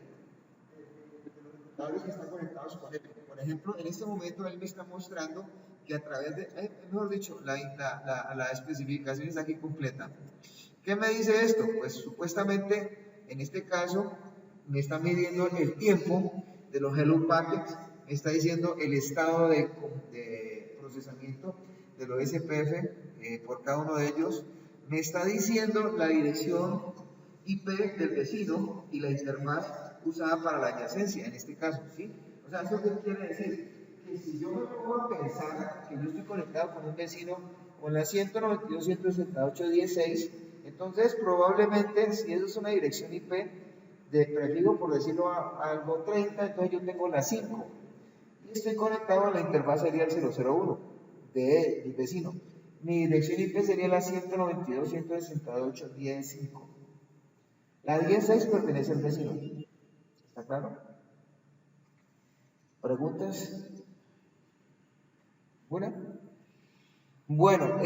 que están conectados con él. Por ejemplo, en este momento él me está mostrando que a través de, mejor dicho, la especificación está aquí completa. ¿Qué me dice esto? Pues supuestamente, en este caso, me está midiendo el tiempo de los hello packets, me está diciendo el estado de procesamiento de los SPF por cada uno de ellos, me está diciendo la dirección IP del vecino y la interfaz usada para la adyacencia, en este caso, ¿sí? O sea, ¿eso qué quiere decir? Que si yo me pongo a pensar que yo estoy conectado con un vecino con la 192.168.16, entonces probablemente, si eso es una dirección IP de prefijo, por decirlo algo 30, entonces yo tengo la 5 y estoy conectado a la interfaz serial 001 del vecino. Mi dirección IP sería la 192.168.10.5. La 16 pertenece al vecino. ¿Está claro? ¿Preguntas? ¿Una? Bueno,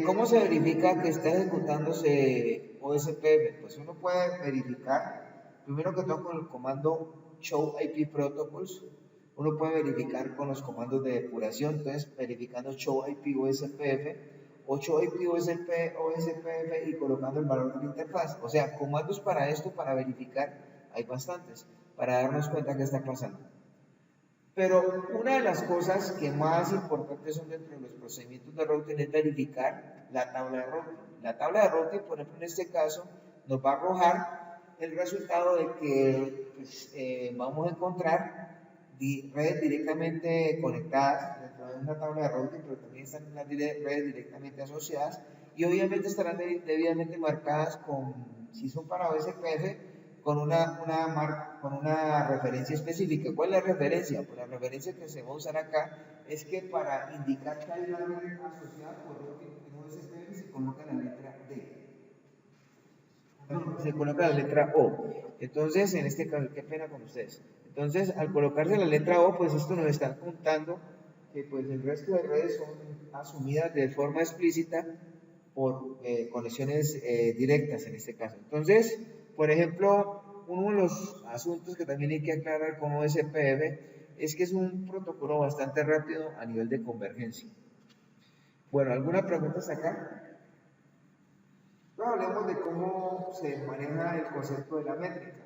¿cómo se verifica que está ejecutándose OSPF? Pues uno puede verificar, primero que todo con el comando show IP protocols, uno puede verificar con los comandos de depuración, entonces verificando show IP OSPF, o show IP OSPF y colocando el valor de la interfaz. O sea, comandos para esto, para verificar, hay bastantes, para darnos cuenta qué está pasando. Pero una de las cosas que más importantes son dentro de los procedimientos de routing es verificar la tabla de routing. La tabla de routing, por ejemplo, en este caso, nos va a arrojar el resultado de que pues, vamos a encontrar redes directamente conectadas dentro de una tabla de routing, pero también están unas redes directamente asociadas y obviamente estarán debidamente marcadas con, si son para OSPF, con una referencia específica. ¿Cuál es la referencia? Pues la referencia que se va a usar acá es que para indicar que hay una red asociada por routing en OSPF se coloca la letra D. Se coloca la letra O. Entonces, en este caso, qué pena con ustedes. Entonces, al colocarse la letra O, pues esto nos está contando que pues el resto de redes son asumidas de forma explícita por conexiones directas en este caso. Entonces, por ejemplo, uno de los asuntos que también hay que aclarar con OSPF es que es un protocolo bastante rápido a nivel de convergencia. Bueno, ¿alguna pregunta hasta acá? Luego hablemos de cómo se maneja el concepto de la métrica.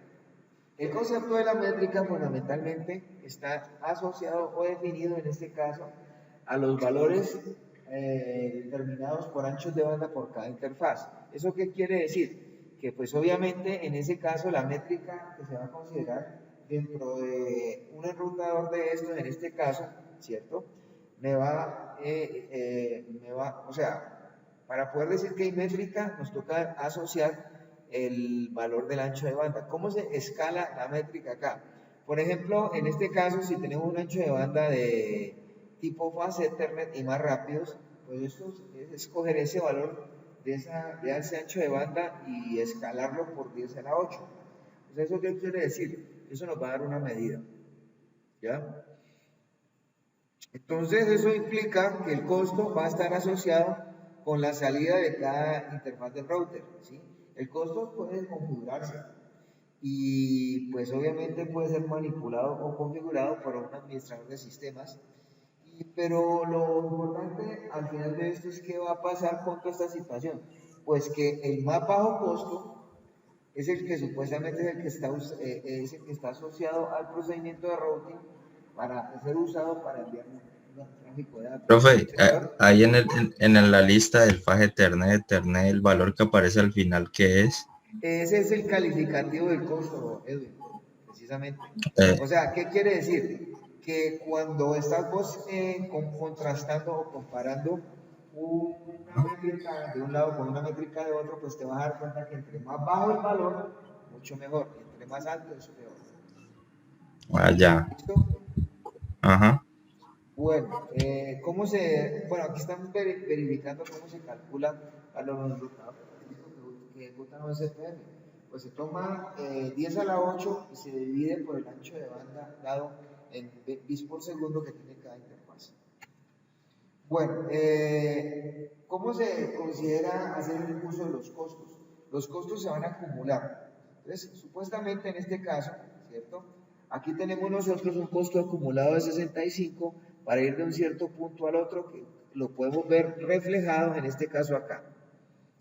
El concepto de la métrica fundamentalmente está asociado o definido en este caso a los valores determinados por anchos de banda por cada interfaz. ¿Eso qué quiere decir? Que pues obviamente en ese caso la métrica que se va a considerar dentro de un enrutador de estos, en este caso, ¿cierto? O sea, para poder decir que hay métrica nos toca asociar el valor del ancho de banda. ¿Cómo se escala la métrica acá? Por ejemplo, en este caso, si tenemos un ancho de banda de tipo Fast Ethernet y más rápidos, pues esto es escoger ese valor de ese ancho de banda y escalarlo por 10 a la 8. O sea, ¿eso qué quiere decir? Eso nos va a dar una medida. ¿Ya? Entonces, eso implica que el costo va a estar asociado con la salida de cada interfaz del router, ¿sí? El costo puede configurarse y pues obviamente puede ser manipulado o configurado por un administrador de sistemas, pero lo importante al final de esto es qué va a pasar con toda esta situación. Pues que el más bajo costo es el que supuestamente es el que está asociado al procedimiento de routing para ser usado para enviar un tráfico de datos. Profe, ahí en la lista del Fast Ethernet, el valor que aparece al final, ¿qué es? Ese es el calificativo del costo, Edwin. precisamente. Eh, O sea, ¿qué quiere decir? Que cuando estás vos contrastando o comparando una métrica de un lado con una métrica de otro, pues te vas a dar cuenta que entre más bajo el valor, mucho mejor, y entre más alto es peor. allá. ¿Listo? Ajá. Bueno, bueno, aquí estamos verificando cómo se calcula a los resultados que ejecutan los SPM. Pues se toma 10 a la 8 y se divide por el ancho de banda dado en bits por segundo que tiene cada interfaz. Bueno, ¿cómo se considera hacer el uso de los costos? Los costos se van a acumular. Entonces, supuestamente en este caso, ¿cierto? Aquí tenemos nosotros un costo acumulado de 65 para ir de un cierto punto al otro, que lo podemos ver reflejado en este caso acá.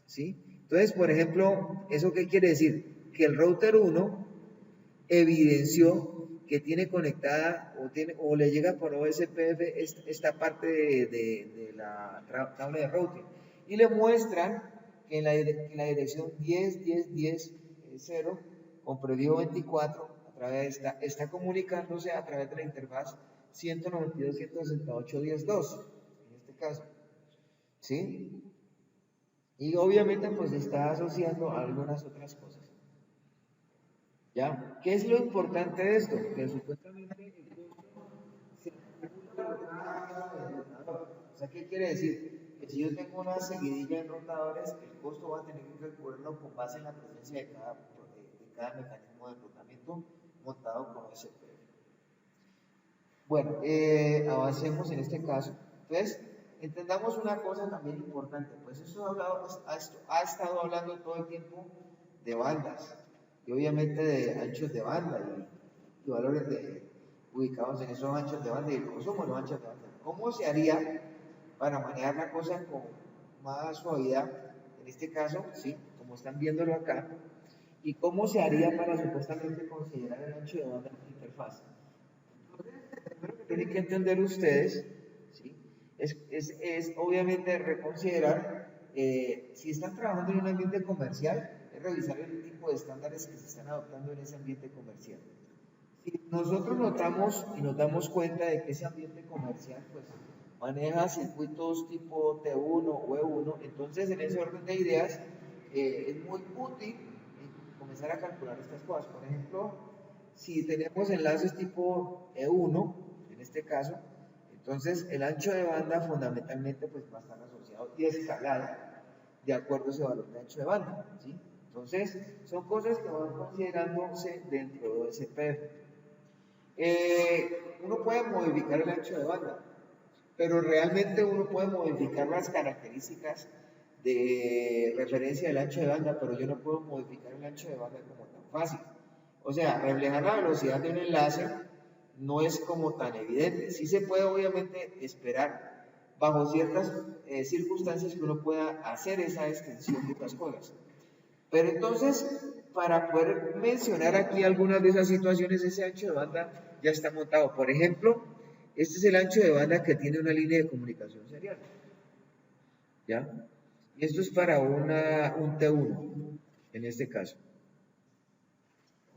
¿Sí? Entonces, por ejemplo, ¿eso qué quiere decir? Que el router 1 evidenció que tiene conectada o le llega por OSPF esta parte de la tabla de routing y le muestran que en la dirección 10, 10, 10, 0 con prefijo 24 a través está comunicándose a través de la interfaz 192.168.10.2 en este caso, ¿sí? Y obviamente pues está asociando a algunas otras cosas. ¿Ya? ¿Qué es lo importante de esto? Que supuestamente el costo se calcula por cada caso del rotador. O sea, ¿qué quiere decir? Que si yo tengo una seguidilla en rotadores, el costo va a tener que calcularlo con base en la presencia de cada mecanismo de enrutamiento montado con SPF. Bueno, avancemos en este caso. Entonces, entendamos una cosa también importante. Pues esto ha estado hablando todo el tiempo de bandas y obviamente de anchos de banda y valores ubicados en esos anchos de banda y el consumo de los anchos de banda. ¿Cómo se haría para manejar la cosa con más suavidad? En este caso, sí, como están viéndolo acá. ¿Y cómo se haría para supuestamente considerar el ancho de banda en la interfaz? Lo que tienen que entender ustedes, ¿sí? es obviamente reconsiderar si están trabajando en un ambiente comercial, es revisar el tipo de estándares que se están adoptando en ese ambiente comercial. Si nosotros notamos y nos damos cuenta de que ese ambiente comercial pues, maneja circuitos tipo T1 o E1, entonces en ese orden de ideas es muy útil comenzar a calcular estas cosas. Por ejemplo, si tenemos enlaces tipo E1, en este caso, entonces el ancho de banda fundamentalmente pues, va a estar asociado y escalado de acuerdo a ese valor de ancho de banda. ¿Sí? Entonces, son cosas que van considerándose dentro de SPF. Uno puede modificar el ancho de banda, pero realmente uno puede modificar las características de referencia del ancho de banda, pero yo no puedo modificar el ancho de banda como tan fácil. O sea, reflejar la velocidad de un enlace no es como tan evidente. Sí se puede obviamente esperar bajo ciertas circunstancias que uno pueda hacer esa extensión de otras cosas. Pero entonces, para poder mencionar aquí algunas de esas situaciones, ese ancho de banda ya está montado. Por ejemplo, este es el ancho de banda que tiene una línea de comunicación serial. ¿Ya? Y esto es para un T1, en este caso.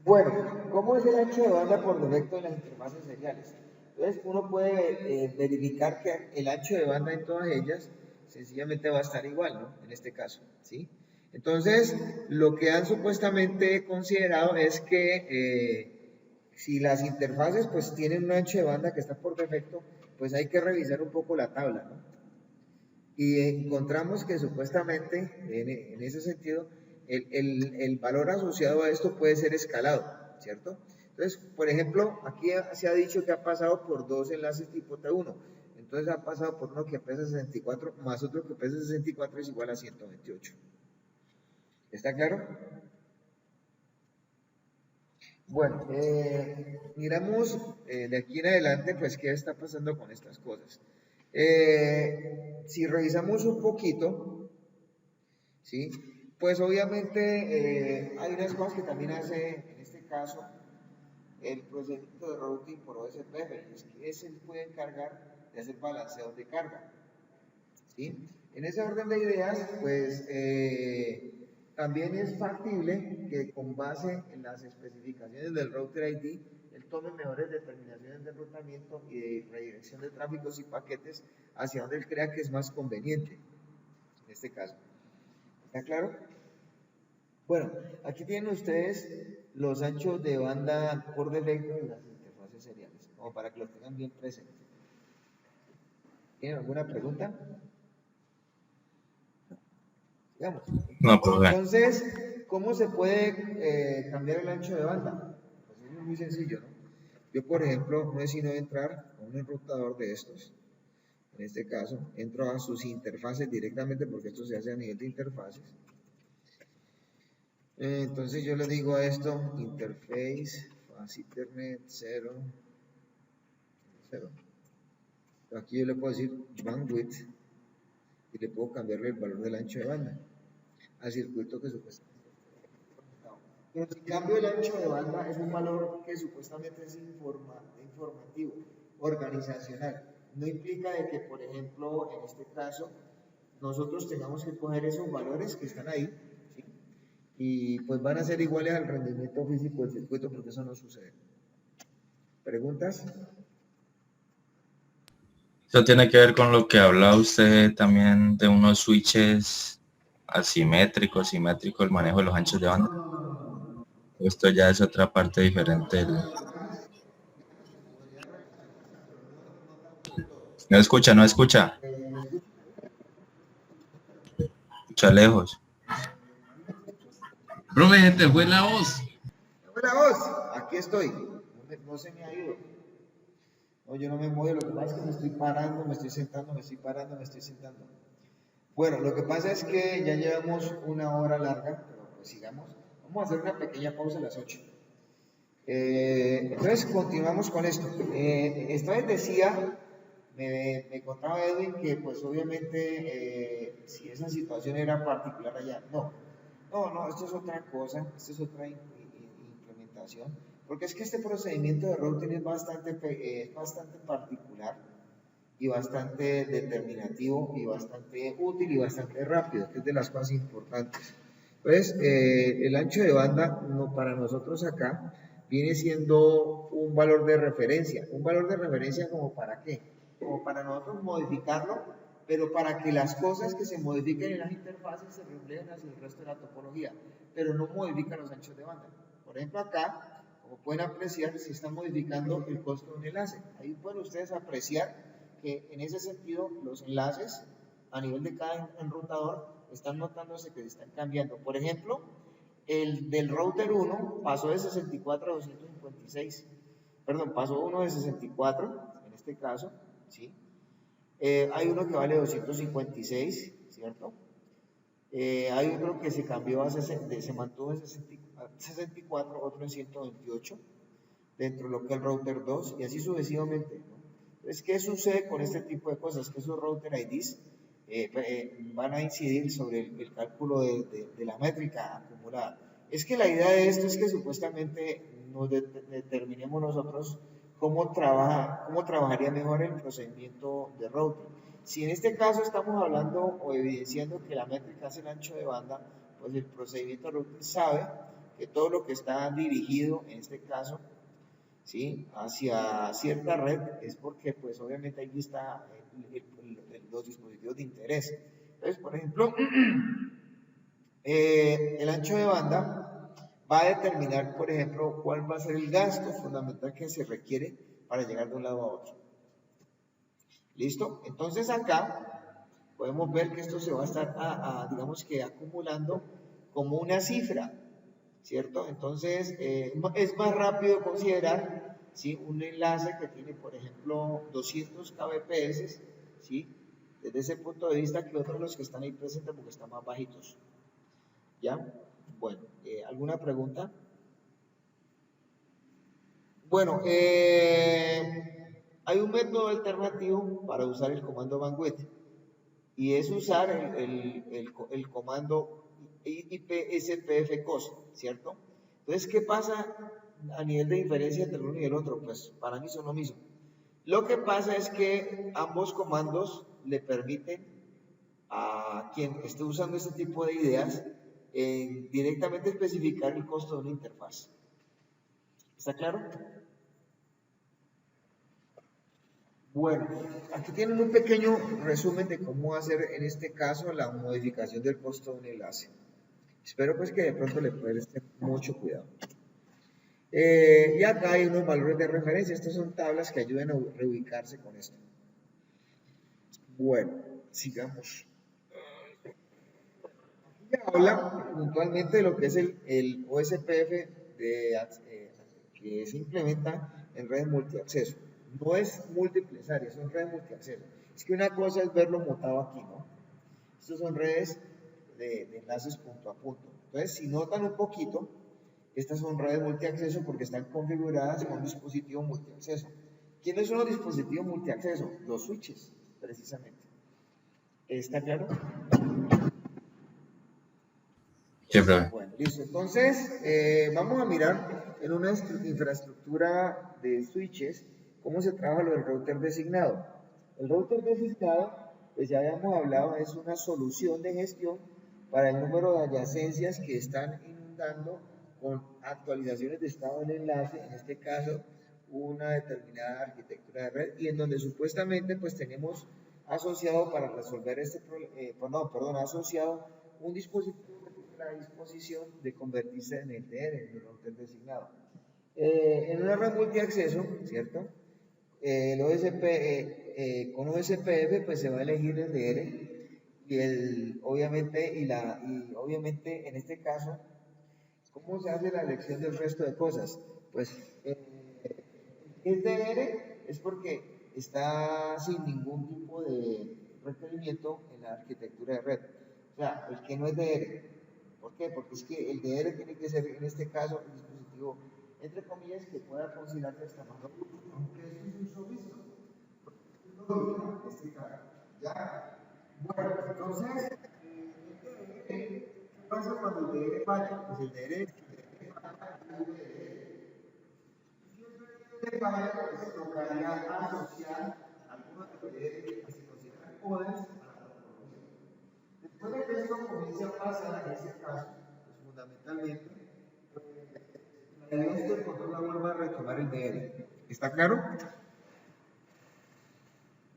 Bueno, ¿cómo es el ancho de banda por defecto de las interfaces seriales? Entonces, uno puede verificar que el ancho de banda en todas ellas sencillamente va a estar igual, ¿no? En este caso, ¿sí? Entonces, lo que han supuestamente considerado es que si las interfaces pues tienen un ancho de banda que está por defecto, pues hay que revisar un poco la tabla, ¿no? Y encontramos que supuestamente, en ese sentido, el valor asociado a esto puede ser escalado, ¿cierto? Entonces, por ejemplo, aquí se ha dicho que ha pasado por dos enlaces tipo T1, entonces ha pasado por uno que pesa 64 más otro que pesa 64 es igual a 128. ¿Está claro? Bueno, miramos de aquí en adelante, pues, qué está pasando con estas cosas. Si revisamos un poquito, ¿sí? Pues obviamente hay unas cosas que también hace, en este caso, el procedimiento de routing por OSPF, y es que ese puede encargar de hacer balanceos de carga, ¿sí? En ese orden de ideas, pues, También es factible que con base en las especificaciones del router ID, él tome mejores determinaciones de enrutamiento y de redirección de tráficos y paquetes hacia donde él crea que es más conveniente, en este caso. ¿Está claro? Bueno, aquí tienen ustedes los anchos de banda por defecto de las interfaces seriales, como para que lo tengan bien presente. ¿Tienen alguna pregunta? Digamos. No, pues Entonces, ¿cómo se puede cambiar el ancho de banda? Pues es muy sencillo, ¿no? Yo, por ejemplo, no he sino entrar a un enrutador de estos. En este caso, entro a sus interfaces directamente porque esto se hace a nivel de interfaces. Entonces yo le digo a esto, interface, fast Ethernet 0. Aquí yo le puedo decir bandwidth y le puedo cambiarle el valor del ancho de banda al circuito que supuestamente. Pero si cambio el ancho de banda es un valor que supuestamente es informativo, organizacional. No implica de que, por ejemplo, en este caso, nosotros tengamos que coger esos valores que están ahí, ¿sí? Y pues van a ser iguales al rendimiento físico del circuito porque eso no sucede. ¿Preguntas? eso tiene que ver con lo que habla usted también de unos switches asimétricos, simétricos, el manejo de los anchos de banda. Esto ya es otra parte diferente. No escucha, no escucha. Escucha lejos. Profe, se te fue la voz. Hola vos, aquí estoy, no se me ha ido. No, yo no me muevo, lo que pasa es que me estoy parando, me estoy sentando, me estoy parando, me estoy sentando. Bueno, lo que pasa es que ya llevamos una hora larga, pero pues sigamos. Vamos a hacer una pequeña pausa a las 8. Entonces continuamos con esto. Esta vez decía, me contaba Edwin que pues obviamente si esa situación era particular allá, no, esto es otra cosa, esto es otra implementación, porque es que este procedimiento de routing es bastante particular y bastante determinativo y bastante útil y bastante rápido, que es de las cosas importantes. Entonces, el ancho de banda para nosotros acá viene siendo un valor de referencia. ¿Un valor de referencia como para qué? Como para nosotros modificarlo, pero para que las cosas que se modifiquen en las interfaces se reflejen hacia el resto de la topología, pero no modifican los anchos de banda. Por ejemplo, acá, como pueden apreciar, se está modificando el costo de un enlace. Ahí pueden ustedes apreciar que en ese sentido los enlaces a nivel de cada enrutador están notándose que se están cambiando. Por ejemplo, el del router 1 pasó de 64 a 256, perdón, pasó uno de 64, en este caso, ¿sí? Hay uno que vale 256, ¿cierto? Hay otro que se cambió se mantuvo en 64, otro en 128, dentro de lo que es el router 2, y así sucesivamente, ¿no? Entonces, ¿qué sucede con este tipo de cosas? Que esos router IDs van a incidir sobre el cálculo de la métrica acumulada. Es que la idea de esto es que supuestamente nos determinemos nosotros cómo trabajaría mejor el procedimiento de routing. Si en este caso estamos hablando o evidenciando que la métrica es el ancho de banda, pues el procedimiento de routing sabe que todo lo que está dirigido, en este caso, ¿sí?, hacia cierta red es porque pues obviamente ahí está los dispositivos de interés. Entonces, por ejemplo, el ancho de banda va a determinar, por ejemplo, cuál va a ser el gasto fundamental que se requiere para llegar de un lado a otro. ¿Listo? Entonces acá podemos ver que esto se va a estar, digamos que acumulando como una cifra, ¿cierto? Entonces es más rápido considerar, ¿sí?, un enlace que tiene, por ejemplo, 200 kbps, ¿sí?, desde ese punto de vista que otros los que están ahí presentes porque están más bajitos. ¿Ya? Bueno, ¿alguna pregunta? Bueno, hay un método alternativo para usar el comando bandwidth y es usar el comando IPSPFCOS, ¿cierto? Entonces, ¿qué pasa a nivel de diferencia entre uno y el otro? Pues para mí son lo mismo. Lo que pasa es que ambos comandos le permiten a quien esté usando este tipo de ideas en directamente especificar el costo de una interfaz. ¿Está claro? Bueno, aquí tienen un pequeño resumen de cómo hacer en este caso la modificación del costo de un enlace. Espero pues que de pronto le presten mucho cuidado. Y acá hay unos valores de referencia. Estas son tablas que ayudan a reubicarse con esto. Bueno, sigamos. Ya habla puntualmente de lo que es el OSPF que se implementa en redes multiacceso. No es múltiples áreas, son redes multiacceso. Es que una cosa es verlo mutado aquí, ¿no? Estas son redes de enlaces punto a punto. Entonces, si notan un poquito, estas son redes multiacceso porque están configuradas con dispositivo multiacceso. ¿Quiénes son los dispositivos multiacceso? Los switches, precisamente. ¿Está claro? Sí, profe. Bueno, listo. Entonces, vamos a mirar en una infraestructura de switches cómo se trabaja lo del router designado. El router designado, pues ya habíamos hablado, es una solución de gestión para el número de adyacencias que están inundando con actualizaciones de estado del enlace, en este caso una determinada arquitectura de red, y en donde supuestamente pues tenemos asociado para resolver este problema, asociado un dispositivo la disposición de convertirse en el DR, en el router designado. En una red multiacceso, ¿cierto? El con OSPF pues se va a elegir el DR y obviamente en este caso, ¿cómo se hace la elección del resto de cosas? Pues es DR es porque está sin ningún tipo de requerimiento en la arquitectura de red. O sea, el que no es DR. ¿Por qué? Porque es que el DR tiene que ser, en este caso, un dispositivo, entre comillas, que pueda considerarse hasta más robusto, aunque eso es un servicio. En este caso. ¿Ya? Bueno, entonces, ¿qué pasa cuando el DR falla? Pues el DR falla, falla, pues tocaría asociar algunos de los DR que se consideran poderes a la topología. Después de que esto comience a pasar, en este caso, pues fundamentalmente, la idea es que el control vuelva a retomar el DR. ¿Está claro?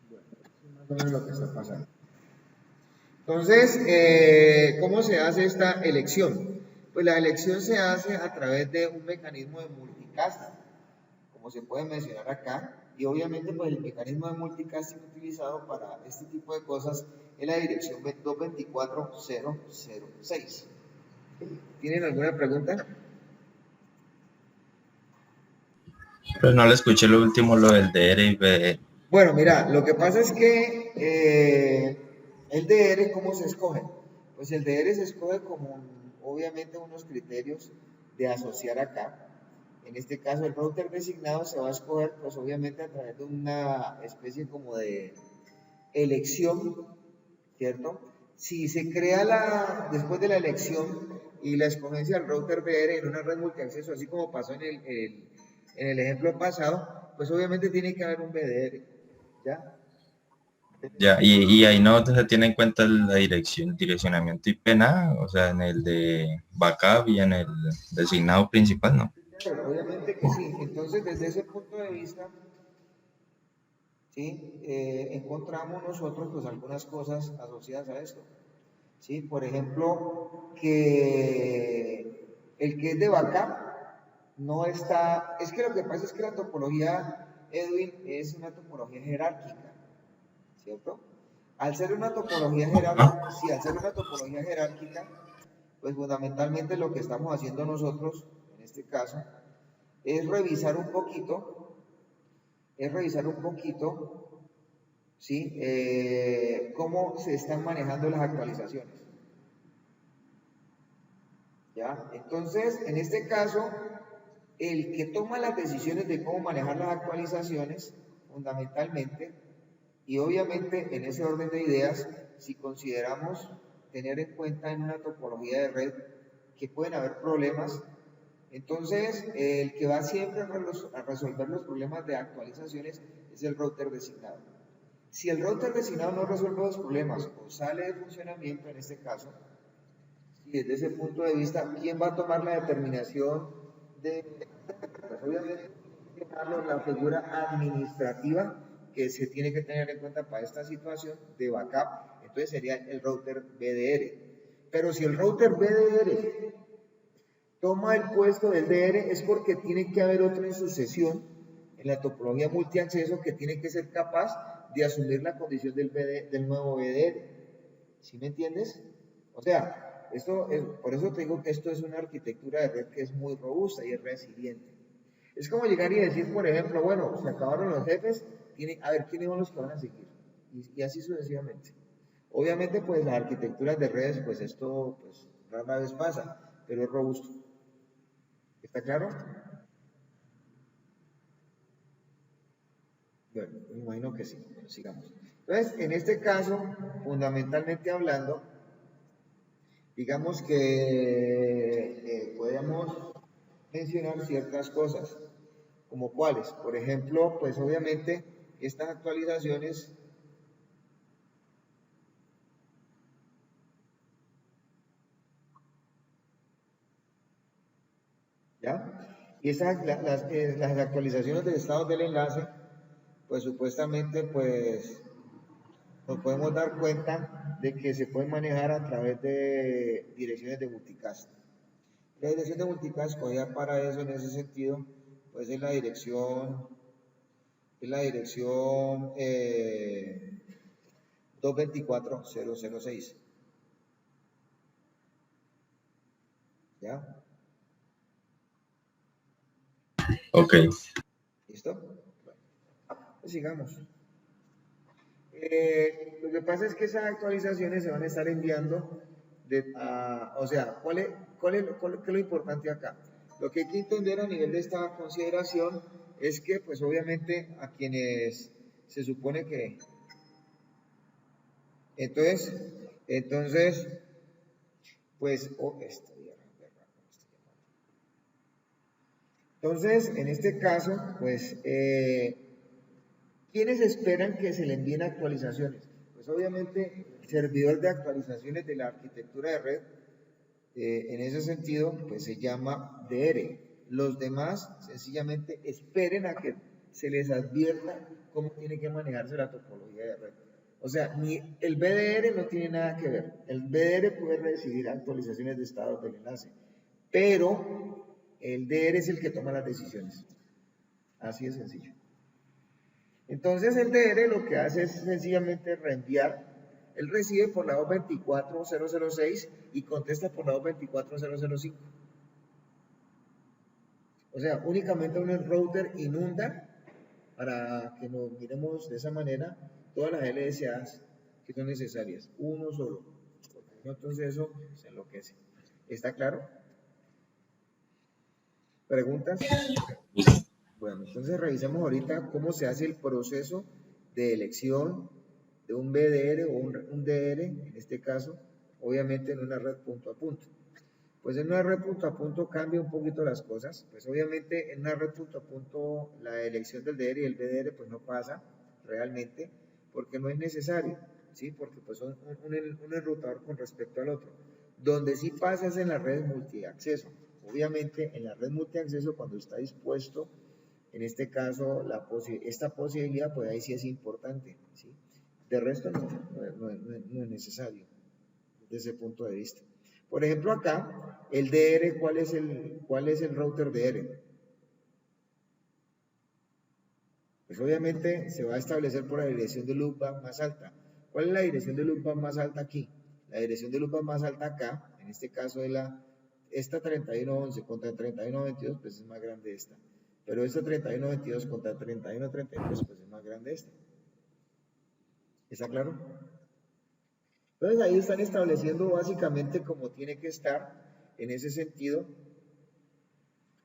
Bueno, eso es más o menos lo que está pasando. Entonces, ¿cómo se hace esta elección? Pues la elección se hace a través de un mecanismo de multicasting, como se puede mencionar acá, y obviamente pues el mecanismo de multicasting utilizado para este tipo de cosas es la dirección 224006. ¿Tienen alguna pregunta? Pero no le escuché lo último, lo del DR y BR. Bueno, mira, lo que pasa es que el DR, ¿cómo se escoge? Pues el DR se escoge como obviamente unos criterios de asociar acá. En este caso, el router designado se va a escoger, pues obviamente a través de una especie como de elección, ¿cierto? Si se crea después de la elección y la escogencia del router DR en una red multiacceso, así como pasó en el ejemplo pasado, pues obviamente tiene que haber un BDR, ¿ya? Ya, y ahí no se tiene en cuenta la direccionamiento IP nada, o sea, en el de backup y en el designado principal, ¿no? Claro, obviamente que sí. Entonces, desde ese punto de vista, ¿sí? Encontramos nosotros pues algunas cosas asociadas a esto. ¿Sí? Por ejemplo, que el que es de backup no está, es que lo que pasa es que la topología Edwin es una topología jerárquica, ¿cierto? Al ser una topología jerárquica, ¿Ah? sí, al ser una topología jerárquica, pues fundamentalmente lo que estamos haciendo nosotros, en este caso, es revisar un poquito, ¿sí? Cómo se están manejando las actualizaciones. ¿Ya? Entonces, en este caso, el que toma las decisiones de cómo manejar las actualizaciones, fundamentalmente, y obviamente en ese orden de ideas, si consideramos tener en cuenta en una topología de red que pueden haber problemas, entonces el que va siempre a resolver los problemas de actualizaciones es el router designado. Si el router designado no resuelve los problemas o sale de funcionamiento en este caso, Y desde ese punto de vista, ¿quién va a tomar la determinación de, pues obviamente, la figura administrativa que se tiene que tener en cuenta para esta situación de backup? Entonces sería el router BDR. Pero si el router BDR toma el puesto del DR, es porque tiene que haber otro en sucesión en la topología multiacceso que tiene que ser capaz de asumir la condición del nuevo BDR. ¿Sí me entiendes? O sea, por eso te digo que esto es una arquitectura de red que es muy robusta y es resiliente. Es como llegar y decir, por ejemplo, bueno, se acabaron los jefes, a ver quiénes son los que van a seguir. Y así sucesivamente. Obviamente, pues las arquitecturas de redes, pues esto pues, rara vez pasa, pero es robusto. ¿Está claro? Bueno, me imagino que sí. Sigamos. Entonces, en este caso, fundamentalmente hablando, digamos que podemos mencionar ciertas cosas, como cuáles. Por ejemplo, pues obviamente estas actualizaciones, ¿ya? Y las actualizaciones del estado del enlace, pues supuestamente, pues nos podemos dar cuenta de que se pueden manejar a través de direcciones de multicast. La dirección de multicast escogida para eso en ese sentido, pues es la dirección 224.006. ¿Ya? Ok. ¿Listo? Bueno, pues sigamos. Lo que pasa es que esas actualizaciones se van a estar enviando, o sea, ¿qué es lo importante acá? Lo que hay que entender a nivel de esta consideración es que, pues obviamente, a quienes se supone que... Entonces, pues, entonces, en este caso, pues, ¿quiénes esperan que se le envíen actualizaciones? Pues obviamente el servidor de actualizaciones de la arquitectura de red, en ese sentido, pues se llama DR. Los demás sencillamente esperen a que se les advierta cómo tiene que manejarse la topología de red. O sea, el BDR no tiene nada que ver. El BDR puede recibir actualizaciones de estado del enlace, pero el DR es el que toma las decisiones. Así de sencillo. Entonces el DR lo que hace es sencillamente reenviar. Él recibe por la 224.006 y contesta por la 224.005. O sea, únicamente un router inunda, para que nos miremos de esa manera, todas las LSAs que son necesarias. Uno solo. Entonces eso se enloquece. ¿Está claro? ¿Preguntas? Bueno, entonces revisemos ahorita cómo se hace el proceso de elección de un BDR o un DR, en este caso, obviamente en una red punto a punto. Pues en una red punto a punto cambia un poquito las cosas. Pues obviamente en una red punto a punto la elección del DR y el BDR pues no pasa realmente porque no es necesario, ¿sí? Porque pues son un enrutador con respecto al otro. Donde sí pasa es en la red multiacceso. Obviamente en la red multiacceso cuando está dispuesto, en este caso esta posibilidad pues ahí sí es importante, ¿sí? De resto no es necesario desde ese punto de vista. Por ejemplo, acá, el DR, ¿cuál es el router DR? Pues obviamente se va a establecer por la dirección de loopback más alta. ¿Cuál es la dirección de loopback más alta aquí? La dirección de loopback más alta acá, en este caso es esta 3111 contra 3122, pues es más grande esta. Pero esta 3122 contra 3133, pues es más grande esta. ¿Está claro? Entonces ahí están estableciendo básicamente cómo tiene que estar en ese sentido,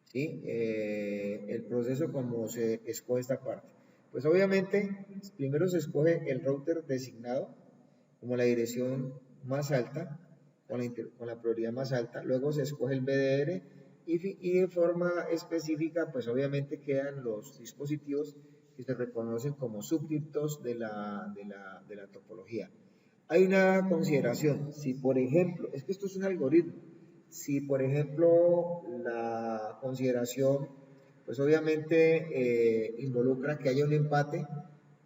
¿sí? El proceso como se escoge esta parte. Pues obviamente primero se escoge el router designado como la dirección más alta, con la prioridad más alta, luego se escoge el BDR y de forma específica pues obviamente quedan los dispositivos que se reconocen como súbditos de la topología. hay una consideración. Si, por ejemplo, es que esto es un algoritmo. Si, por ejemplo, la consideración, pues obviamente involucra que haya un empate,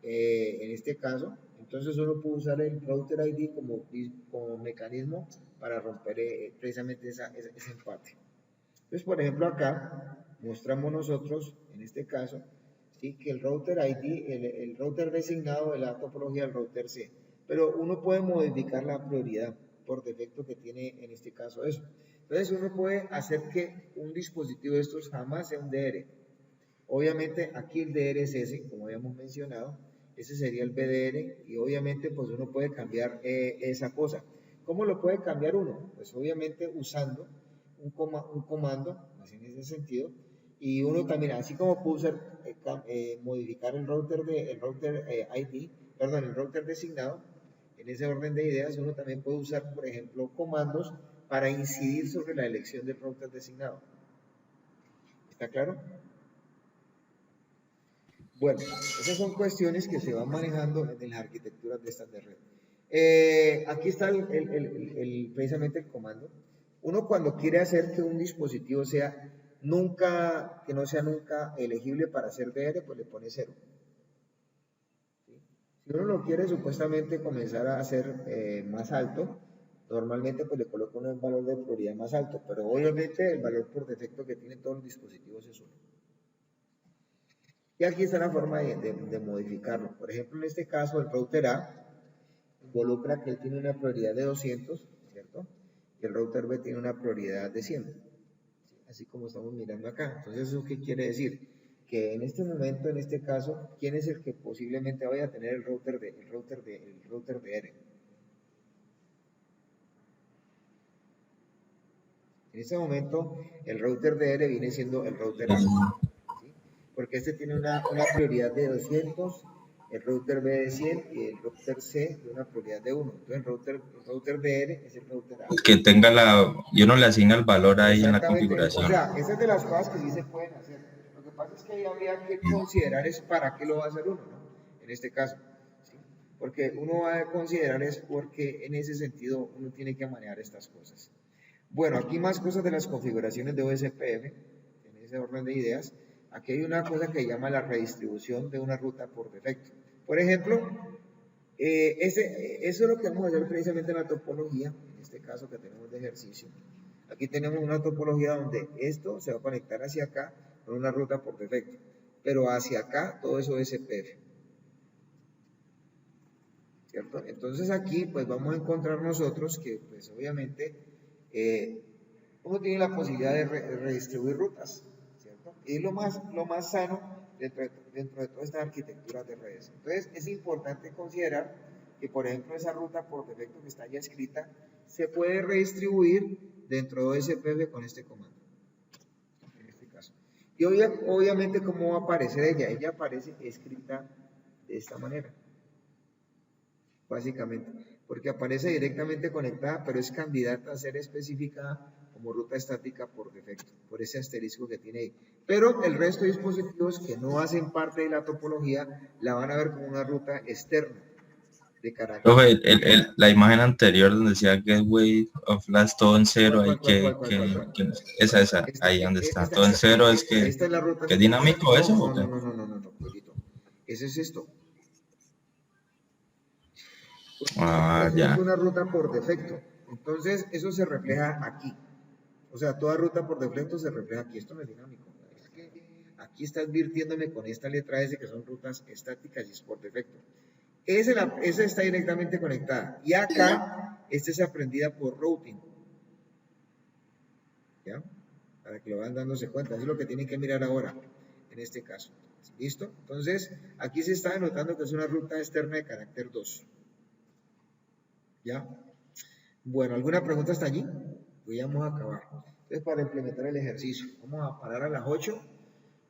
en este caso, entonces uno puede usar el router ID como mecanismo para romper precisamente ese empate. Entonces, por ejemplo, acá mostramos nosotros, en este caso, ¿sí? Que el router ID, el router designado de la topología del router C, pero uno puede modificar la prioridad por defecto que tiene en este caso eso. Entonces, uno puede hacer que un dispositivo de estos jamás sea un DR. Obviamente, aquí el DR es ese, como habíamos mencionado, ese sería el BDR, y obviamente, pues uno puede cambiar esa cosa. ¿Cómo lo puede cambiar uno? Pues obviamente usando un comando, así en ese sentido, y uno también, así como puede usar, modificar el router ID, perdón, el router designado, en ese orden de ideas, uno también puede usar, por ejemplo, comandos para incidir sobre la elección del router designado. ¿Está claro? Bueno, esas son cuestiones que se van manejando en las arquitecturas de estas de red. Aquí está precisamente el comando. Uno cuando quiere hacer que un dispositivo que no sea nunca elegible para hacer DR, pues le pone 0. ¿Sí? Si uno lo quiere supuestamente comenzar a hacer más alto, normalmente pues le coloca un valor de prioridad más alto, pero obviamente el valor por defecto que tienen todos los dispositivos es 1. Y aquí está la forma de modificarlo. Por ejemplo, en este caso, el router A involucra que él tiene una prioridad de 200, ¿cierto? Y el router B tiene una prioridad de 100, ¿sí? Así como estamos mirando acá. Entonces, ¿eso qué quiere decir? Que en este momento, en este caso, ¿quién es el que posiblemente vaya a tener el router de R? En este momento, el router de R viene siendo el router A, ¿sí? Porque este tiene una prioridad de 200, el router B de 100 y el router C de una prioridad de 1. Entonces el router DR es el router A. Que tenga y uno le asigna el valor ahí en la Exactamente, o configuración. sea, esa es de las cosas que sí se pueden hacer. Lo que pasa es que ahí habría que considerar es para qué lo va a hacer uno, ¿no? En este caso, ¿sí? Porque uno va a considerar es porque en ese sentido uno tiene que manejar estas cosas. Bueno, aquí más cosas de las configuraciones de OSPF, en ese orden de ideas. Aquí hay una cosa que se llama la redistribución de una ruta por defecto. Por ejemplo, eso es lo que vamos a hacer precisamente en la topología, en este caso que tenemos de ejercicio. Aquí tenemos una topología donde esto se va a conectar hacia acá con una ruta por defecto, pero hacia acá todo eso es SPF, ¿cierto? Entonces aquí pues vamos a encontrar nosotros que pues obviamente uno tiene la posibilidad de redistribuir rutas, ¿cierto? Y es lo más sano dentro de toda esta arquitectura de redes. Entonces es importante considerar que, por ejemplo, esa ruta por defecto que está ya escrita se puede redistribuir dentro de SPF con este comando, en este caso. Y obviamente, ¿cómo va a aparecer ella? Ella aparece escrita de esta manera, básicamente, porque aparece directamente conectada, pero es candidata a ser especificada como ruta estática por defecto, por ese asterisco que tiene ahí. Pero el resto de dispositivos que no hacen parte de la topología la van a ver como una ruta externa de carácter. Oye, la imagen anterior donde decía Gateway of Last todo en cero, ahí ¿Cuál? esa, ahí donde está, todo en cero, es Esta es la ruta. que es dinámico eso, ¿o qué? No, pollito. Ese es esto. Ah, Esa es ya. una ruta por defecto. Entonces, eso se refleja aquí. O sea, toda ruta por defecto se refleja aquí. Esto no es dinámico. Es que aquí está advirtiéndome con esta letra S que son rutas estáticas y es por defecto. Esa está directamente conectada. Y acá, esta es aprendida por routing. ¿Ya? Para que lo vayan dándose cuenta. Eso es lo que tienen que mirar ahora, en este caso. ¿Listo? Entonces, aquí se está denotando que es una ruta externa de carácter 2. ¿Ya? Bueno, ¿alguna pregunta hasta allí? Pues ya vamos a acabar. Entonces, para implementar el ejercicio, vamos a parar a las 8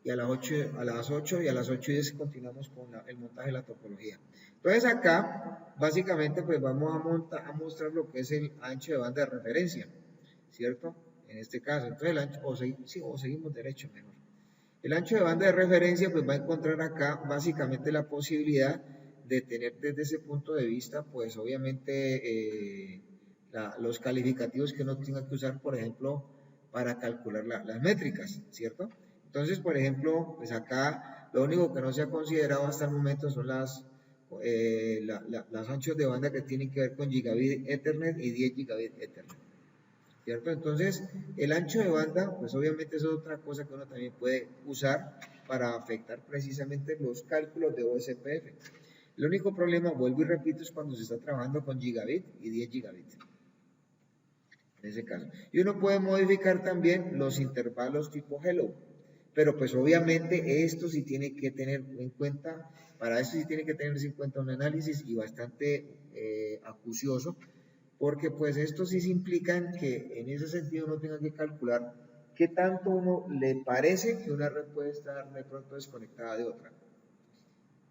y a las 8 y a las 8:10 continuamos con el montaje de la topología. Entonces acá, básicamente, pues vamos a mostrar lo que es el ancho de banda de referencia, ¿cierto? En este caso, entonces el ancho, o seguimos derecho mejor. El ancho de banda de referencia, pues va a encontrar acá básicamente la posibilidad de tener desde ese punto de vista, pues obviamente los calificativos que uno tenga que usar, por ejemplo, para calcular las métricas, ¿cierto? Entonces, por ejemplo, pues acá lo único que no se ha considerado hasta el momento son las anchos de banda que tienen que ver con gigabit Ethernet y 10 gigabit Ethernet, ¿cierto? Entonces, el ancho de banda, pues obviamente eso es otra cosa que uno también puede usar para afectar precisamente los cálculos de OSPF. El único problema, vuelvo y repito, es cuando se está trabajando con gigabit y 10 gigabit. En ese caso. Y uno puede modificar también los intervalos tipo hello. Pero pues obviamente esto sí tiene que tener en cuenta, para eso sí tiene que tenerse en cuenta un análisis y bastante acucioso, porque pues esto sí se implica en que en ese sentido uno tenga que calcular qué tanto uno le parece que una red puede estar de pronto desconectada de otra.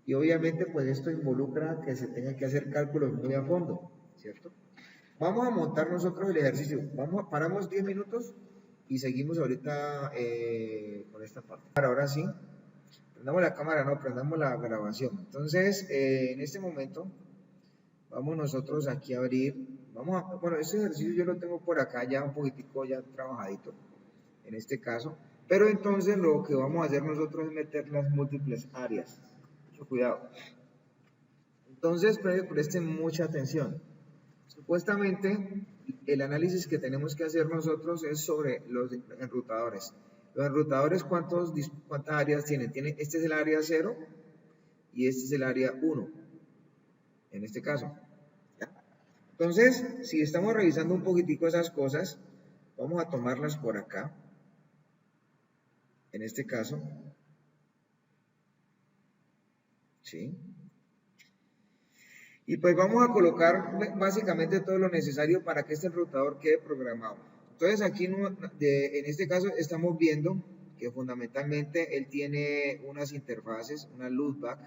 Y obviamente pues esto involucra que se tenga que hacer cálculos muy a fondo, ¿cierto? Vamos a montar nosotros el ejercicio. Paramos 10 minutos y seguimos ahorita con esta parte. Ahora sí, prendamos la cámara, no, prendamos la grabación. Entonces, en este momento, vamos nosotros aquí a abrir. Bueno, este ejercicio yo lo tengo por acá ya un poquitico ya trabajadito, en este caso. Pero entonces lo que vamos a hacer nosotros es meter las múltiples áreas. Mucho cuidado. Entonces, presten mucha atención. Supuestamente, el análisis que tenemos que hacer nosotros es sobre los enrutadores. Los enrutadores, ¿cuántas áreas tienen? Este es el área 0 y este es el área 1, en este caso. Entonces, si estamos revisando un poquitico esas cosas, vamos a tomarlas por acá, en este caso. ¿Sí? Y pues vamos a colocar básicamente todo lo necesario para que este enrutador quede programado. Entonces aquí en este caso estamos viendo que fundamentalmente él tiene unas interfaces, una loopback,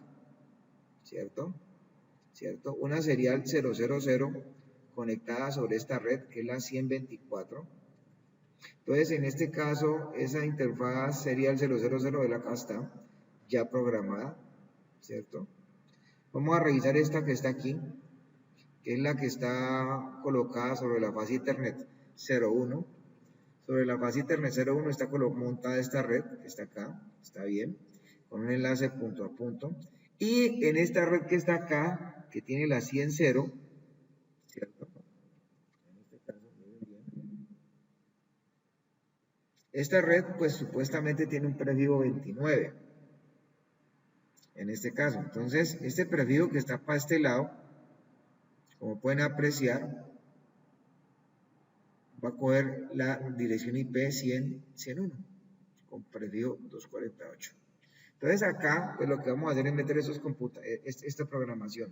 ¿cierto? Una serial 000 conectada sobre esta red que es la 124. Entonces en este caso esa interfaz serial 000 de la acá está ya programada, ¿cierto? Vamos a revisar esta que está aquí, que es la que está colocada sobre la fase Ethernet 01. Sobre la fase Ethernet 01 está montada esta red, que está acá, está bien, con un enlace punto a punto. Y en esta red que está acá, que tiene la 100.0, ¿cierto? En este caso, miren bien. Esta red, pues supuestamente tiene un prefijo 29. En este caso, entonces, este prefijo que está para este lado, como pueden apreciar, va a coger la dirección IP 100.101 con prefijo 248. Entonces acá, pues lo que vamos a hacer es meter esta programación.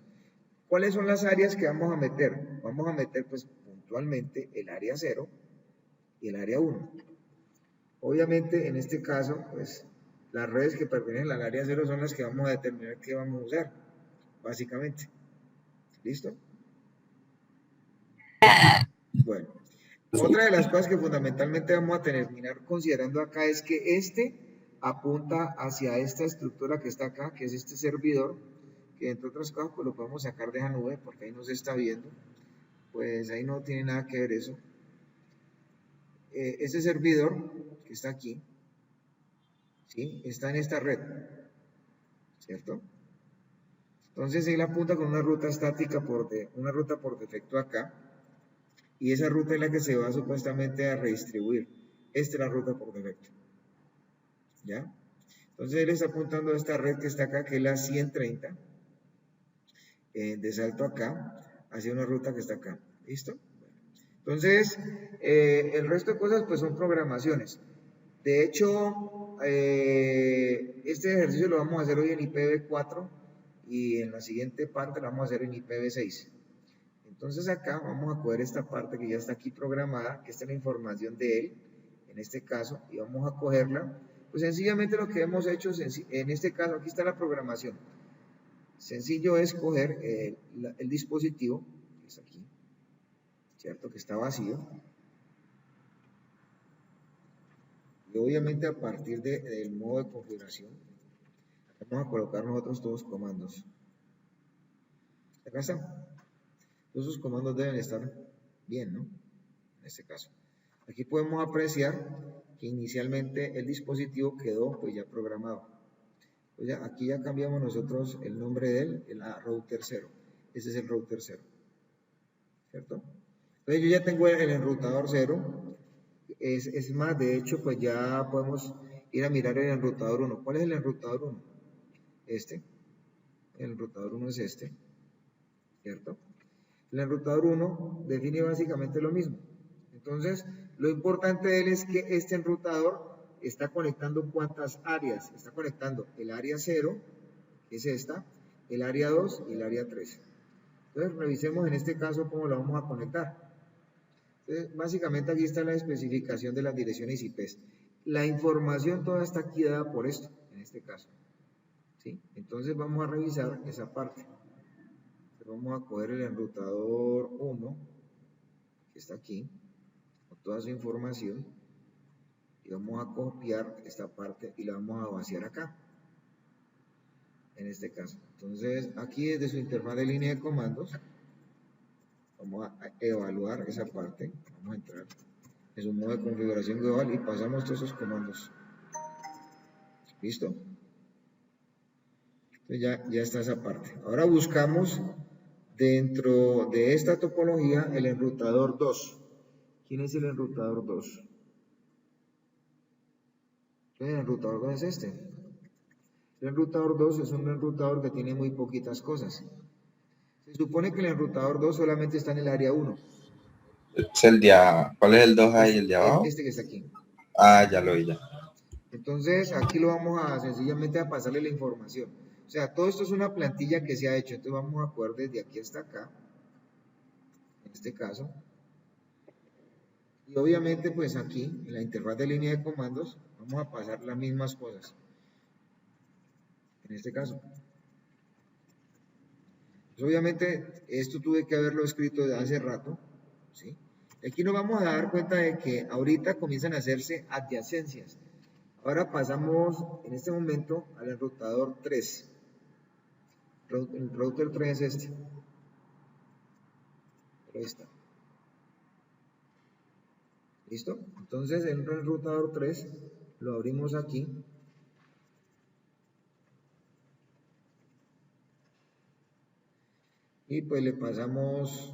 ¿Cuáles son las áreas que vamos a meter? Vamos a meter pues puntualmente el área 0 y el área 1. Obviamente en este caso, pues las redes que pertenecen al área 0 son las que vamos a determinar que vamos a usar, básicamente. ¿Listo? Bueno. Otra de las cosas que fundamentalmente vamos a terminar considerando acá es que apunta hacia esta estructura que está acá, que es este servidor, que entre otras cosas pues lo podemos sacar de la nube porque ahí no se está viendo, pues ahí no tiene nada que ver eso. Este servidor que está aquí, ¿sí? Está en esta red, ¿cierto? Entonces él apunta con una ruta estática, una ruta por defecto acá, y esa ruta es la que se va supuestamente a redistribuir. Esta es la ruta por defecto. ¿Ya? Entonces él está apuntando a esta red que está acá, que es la 130, de salto acá, hacia una ruta que está acá. ¿Listo? Entonces, el resto de cosas pues son programaciones. De hecho, este ejercicio lo vamos a hacer hoy en IPv4 y en la siguiente parte lo vamos a hacer en IPv6. Entonces acá vamos a coger esta parte que ya está aquí programada, que esta es la información de él, en este caso, y vamos a cogerla. Pues sencillamente lo que hemos hecho, en este caso, aquí está la programación. Sencillo es coger el dispositivo, que está aquí, ¿cierto? Que está vacío. Y obviamente a partir del modo de configuración, vamos a colocar nosotros todos comandos. Acá están. Todos esos comandos deben estar bien, ¿no? En este caso. Aquí podemos apreciar que inicialmente el dispositivo quedó pues ya programado. Pues ya, aquí ya cambiamos nosotros el nombre de él, el router 0. Ese es el router 0. ¿Cierto? Entonces yo ya tengo el enrutador 0. Es más, de hecho, pues ya podemos ir a mirar el enrutador 1. ¿Cuál es el enrutador 1? Este. El enrutador 1 es este. ¿Cierto? El enrutador 1 define básicamente lo mismo. Entonces, lo importante de él es que este enrutador está conectando ¿cuántas áreas? Está conectando el área 0, que es esta, el área 2 y el área 3. Entonces, revisemos en este caso cómo lo vamos a conectar. Entonces, básicamente aquí está la especificación de las direcciones IPs. La información toda está aquí dada por esto, en este caso. ¿Sí? Entonces, vamos a revisar esa parte. Entonces, vamos a coger el enrutador 1, que está aquí, con toda su información, y vamos a copiar esta parte y la vamos a vaciar acá, en este caso. Entonces, aquí desde su interfaz de línea de comandos, vamos a evaluar esa parte, vamos a entrar en su modo de configuración global y pasamos todos esos comandos. ¿Listo? Entonces ya está esa parte. Ahora buscamos dentro de esta topología el enrutador 2. ¿Quién es el enrutador 2? El enrutador 2 es este. El enrutador 2 es un enrutador que tiene muy poquitas cosas. Se supone que el enrutador 2 solamente está en el área 1. Es el de ¿cuál es el 2 ahí, el de abajo? Este que está aquí. Ah, ya lo vi ya. Entonces aquí lo vamos a sencillamente a pasarle la información. O sea, todo esto es una plantilla que se ha hecho. Entonces vamos a poder desde aquí hasta acá, en este caso. Y obviamente pues aquí, en la interfaz de línea de comandos, vamos a pasar las mismas cosas. En este caso. Pues obviamente esto tuve que haberlo escrito de hace rato, ¿sí? Aquí nos vamos a dar cuenta de que ahorita comienzan a hacerse adyacencias. Ahora pasamos en este momento al enrutador 3. El router 3 es este. Ahí está. ¿Listo? Entonces el enrutador 3 lo abrimos aquí. Y pues le pasamos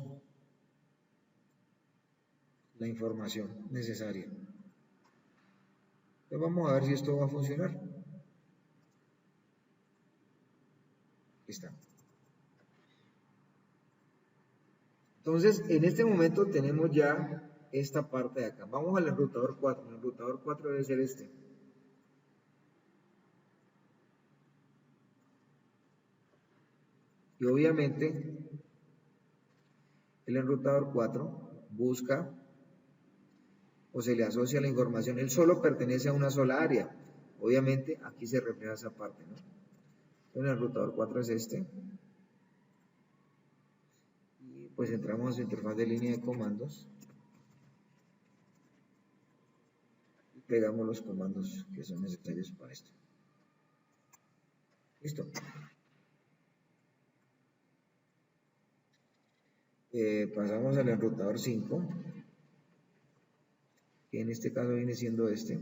la información necesaria. Entonces vamos a ver si esto va a funcionar. Aquí está. Entonces, en este momento tenemos ya esta parte de acá. Vamos al enrutador 4. El enrutador 4 debe ser este. Y obviamente, el enrutador 4 busca o se le asocia la información. Él solo pertenece a una sola área. Obviamente, aquí se refleja esa parte, ¿no? El enrutador 4 es este. Y pues entramos a su interfaz de línea de comandos. Y pegamos los comandos que son necesarios para esto. Listo. Pasamos al enrutador 5, que en este caso viene siendo este.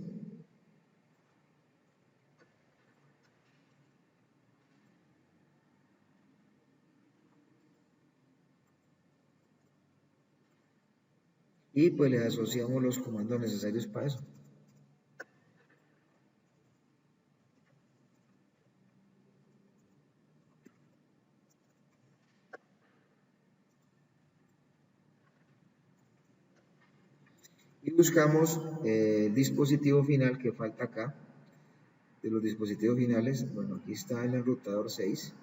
Y pues le asociamos los comandos necesarios para eso. Y buscamos el dispositivo final que falta acá. De los dispositivos finales, bueno, aquí está el enrutador 6.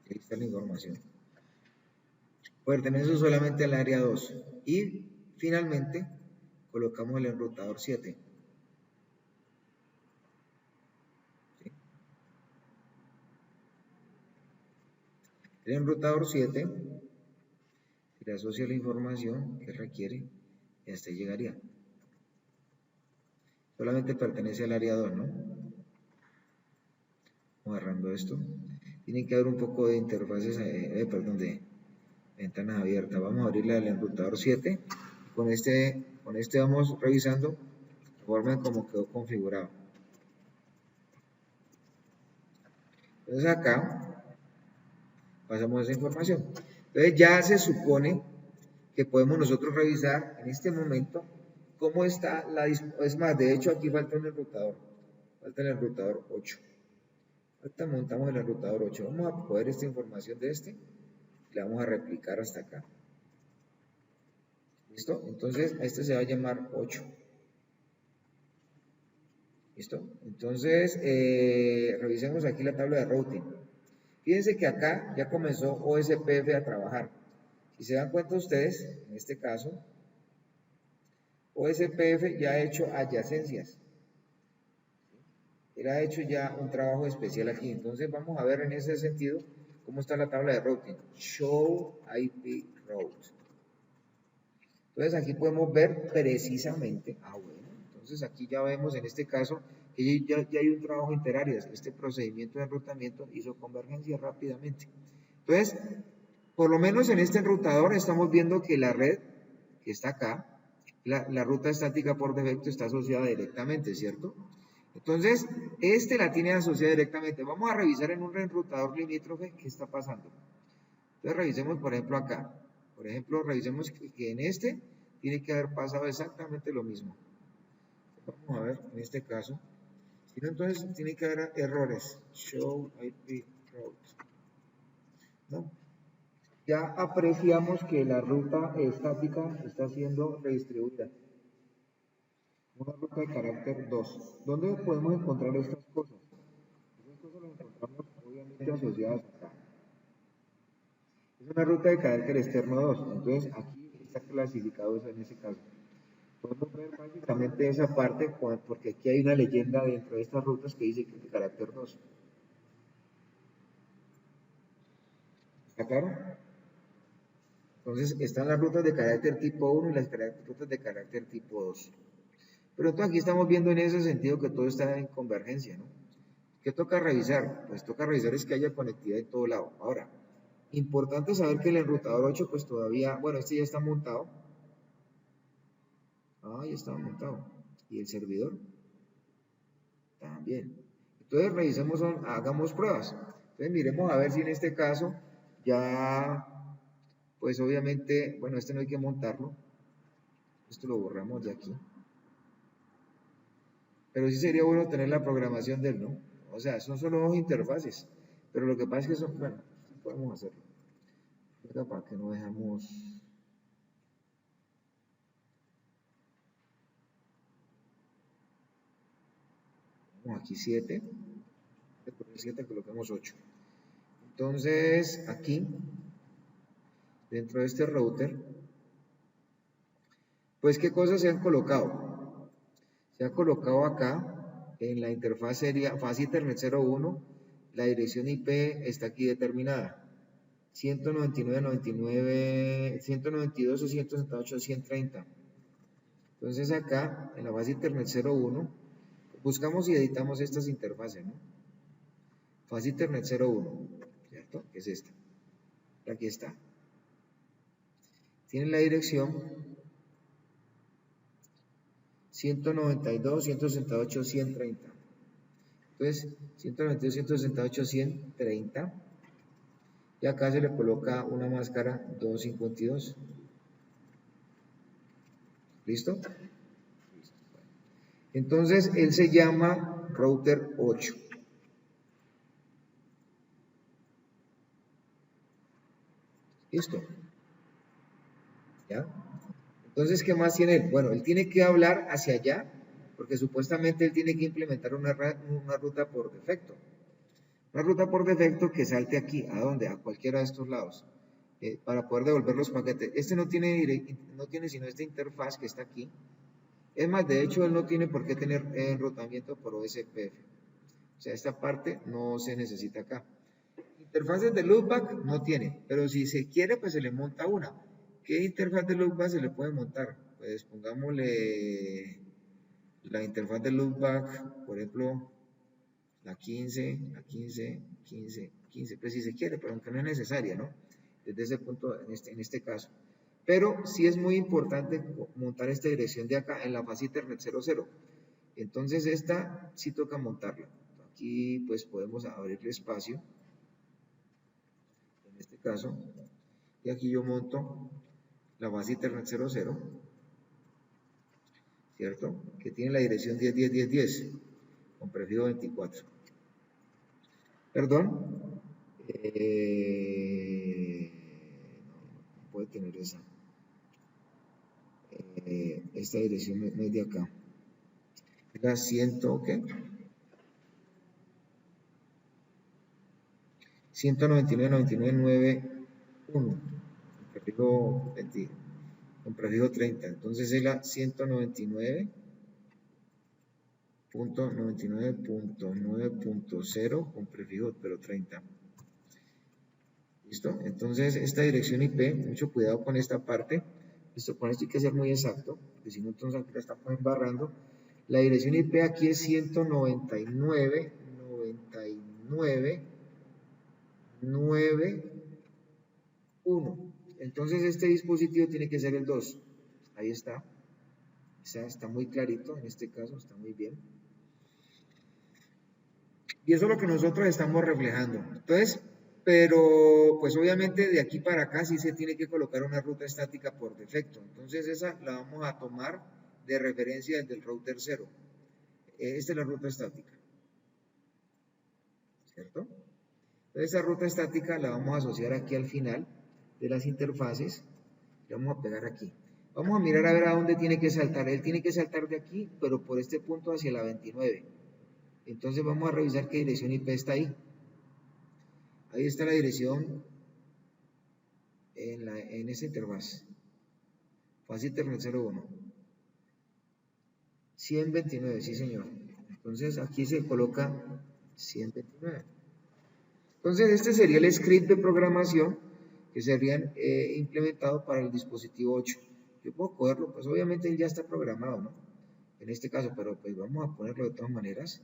Ahí está la información. Pertenece solamente al área 2. Y finalmente colocamos el enrutador 7. El enrutador 7 le asocia la información que requiere y hasta ahí llegaría. Solamente pertenece al área 2, ¿no? Vamos agarrando esto. Tiene que haber un poco de interfaces, perdón, de ventanas abiertas. Vamos a abrirle al enrutador 7. Con este vamos revisando la forma en cómo quedó configurado. Entonces acá pasamos esa información. Entonces ya se supone que podemos nosotros revisar en este momento cómo está la disposición. Es más, de hecho aquí falta un enrutador. Falta el enrutador 8. Ahorita montamos el enrutador 8. Vamos a coger esta información de este y la vamos a replicar hasta acá. ¿Listo? Entonces a este se va a llamar 8. ¿Listo? Entonces revisemos aquí la tabla de routing. Fíjense que acá ya comenzó OSPF a trabajar. Si se dan cuenta ustedes, en este caso, OSPF ya ha hecho adyacencias. Él ha hecho ya un trabajo especial aquí. Entonces vamos a ver en ese sentido cómo está la tabla de routing. Show IP route. Entonces aquí podemos ver precisamente, bueno, entonces aquí ya vemos en este caso que ya hay un trabajo interáreas. Este procedimiento de enrutamiento hizo convergencia rápidamente. Entonces, por lo menos en este enrutador estamos viendo que la red que está acá, la ruta estática por defecto está asociada directamente, ¿cierto? Entonces, este la tiene asociada directamente. Vamos a revisar en un enrutador limítrofe qué está pasando. Entonces, revisemos, por ejemplo, acá. Por ejemplo, revisemos que en este tiene que haber pasado exactamente lo mismo. Vamos a ver, en este caso. Si no, entonces tiene que haber errores. Show IP route. ¿No? Ya apreciamos que la ruta estática está siendo redistribuida. Una ruta de carácter 2. ¿Dónde podemos encontrar estas cosas? Estas cosas las encontramos obviamente asociadas acá. Es una ruta de carácter externo 2. Entonces aquí está clasificado eso en ese caso. Podemos ver básicamente esa parte porque aquí hay una leyenda dentro de estas rutas que dice que es de carácter 2. ¿Está claro? Entonces están las rutas de carácter tipo 1 y las rutas de carácter tipo 2. Pero entonces aquí estamos viendo en ese sentido que todo está en convergencia, ¿no? ¿Qué toca revisar? Pues toca revisar es que haya conectividad en todo lado. Ahora, importante saber que el enrutador 8 pues todavía, bueno, este ya está montado. Ah, ya está montado. ¿Y el servidor? También. Entonces revisemos, hagamos pruebas. Entonces miremos a ver si en este caso ya, pues obviamente, bueno, este no hay que montarlo. Esto lo borramos de aquí. Pero sí sería bueno tener la programación de él, ¿no? O sea, son solo dos interfaces. Pero lo que pasa es que son, bueno, podemos hacerlo. Para que no dejamos... Aquí 7. Después de 7 colocamos 8. Entonces, aquí, dentro de este router, pues, ¿qué cosas se han colocado? Se ha colocado acá, en la interfaz sería fase Ethernet 01, la dirección IP está aquí determinada. 192 o 168, 130. Entonces acá, en la base Ethernet 01, buscamos y editamos estas interfaces, ¿no? Fase Ethernet 01, ¿cierto? Que es esta. Aquí está. Tiene la dirección 192, 168, 130. Entonces, 192, 168, 130. Y acá se le coloca una máscara 252. ¿Listo? Entonces, él se llama router 8. ¿Listo? ¿Ya? Entonces, ¿qué más tiene él? Bueno, él tiene que hablar hacia allá, porque supuestamente él tiene que implementar una ruta por defecto. Una ruta por defecto que salte aquí, ¿a dónde? A cualquiera de estos lados, para poder devolver los paquetes. Este no tiene sino esta interfaz que está aquí. Es más, de hecho, él no tiene por qué tener enrutamiento por OSPF. O sea, esta parte no se necesita acá. Interfaces de loopback no tiene, pero si se quiere, pues se le monta una. ¿Qué interfaz de loopback se le puede montar? Pues pongámosle la interfaz de loopback, por ejemplo, la 15, la 15, 15, 15, pues si se quiere, pero aunque no es necesaria, ¿no? Desde ese punto, en este caso. Pero sí es muy importante montar esta dirección de acá en la fase Ethernet 00. Entonces esta sí toca montarla. Aquí pues podemos abrirle espacio, en este caso, y aquí yo monto la base Ethernet 00, ¿cierto? Que tiene la dirección 10.10.10.10 con prefijo 24. Perdón, no puede tener esa. Esta dirección no es de acá. Es la 100, ¿qué? 199.99.9.1 con prefijo 30. Entonces es la 199.99.9.0 con prefijo 30. ¿Listo? Entonces esta dirección IP, mucho cuidado con esta parte. Listo, con esto hay que ser muy exacto, porque si no entonces aquí la estamos embarrando. La dirección IP aquí es 199.99.9.1. Entonces este dispositivo tiene que ser el 2. Ahí está. O sea, está muy clarito, en este caso está muy bien. Y eso es lo que nosotros estamos reflejando. Entonces, pero pues obviamente de aquí para acá sí se tiene que colocar una ruta estática por defecto. Entonces esa la vamos a tomar de referencia desde el router 0. Esta es la ruta estática, ¿cierto? Entonces esa ruta estática la vamos a asociar aquí al final de las interfaces. Le vamos a pegar aquí. Vamos a mirar a ver a dónde tiene que saltar. Él tiene que saltar de aquí, pero por este punto hacia la 29. Entonces vamos a revisar qué dirección IP está ahí. Ahí está la dirección en esa interfaz. Fase Ethernet 01. 129, sí señor. Entonces aquí se coloca 129. Entonces este sería el script de programación que serían implementado para el dispositivo 8. Yo puedo cogerlo, pues obviamente él ya está programado, ¿no? En este caso, pero pues vamos a ponerlo de todas maneras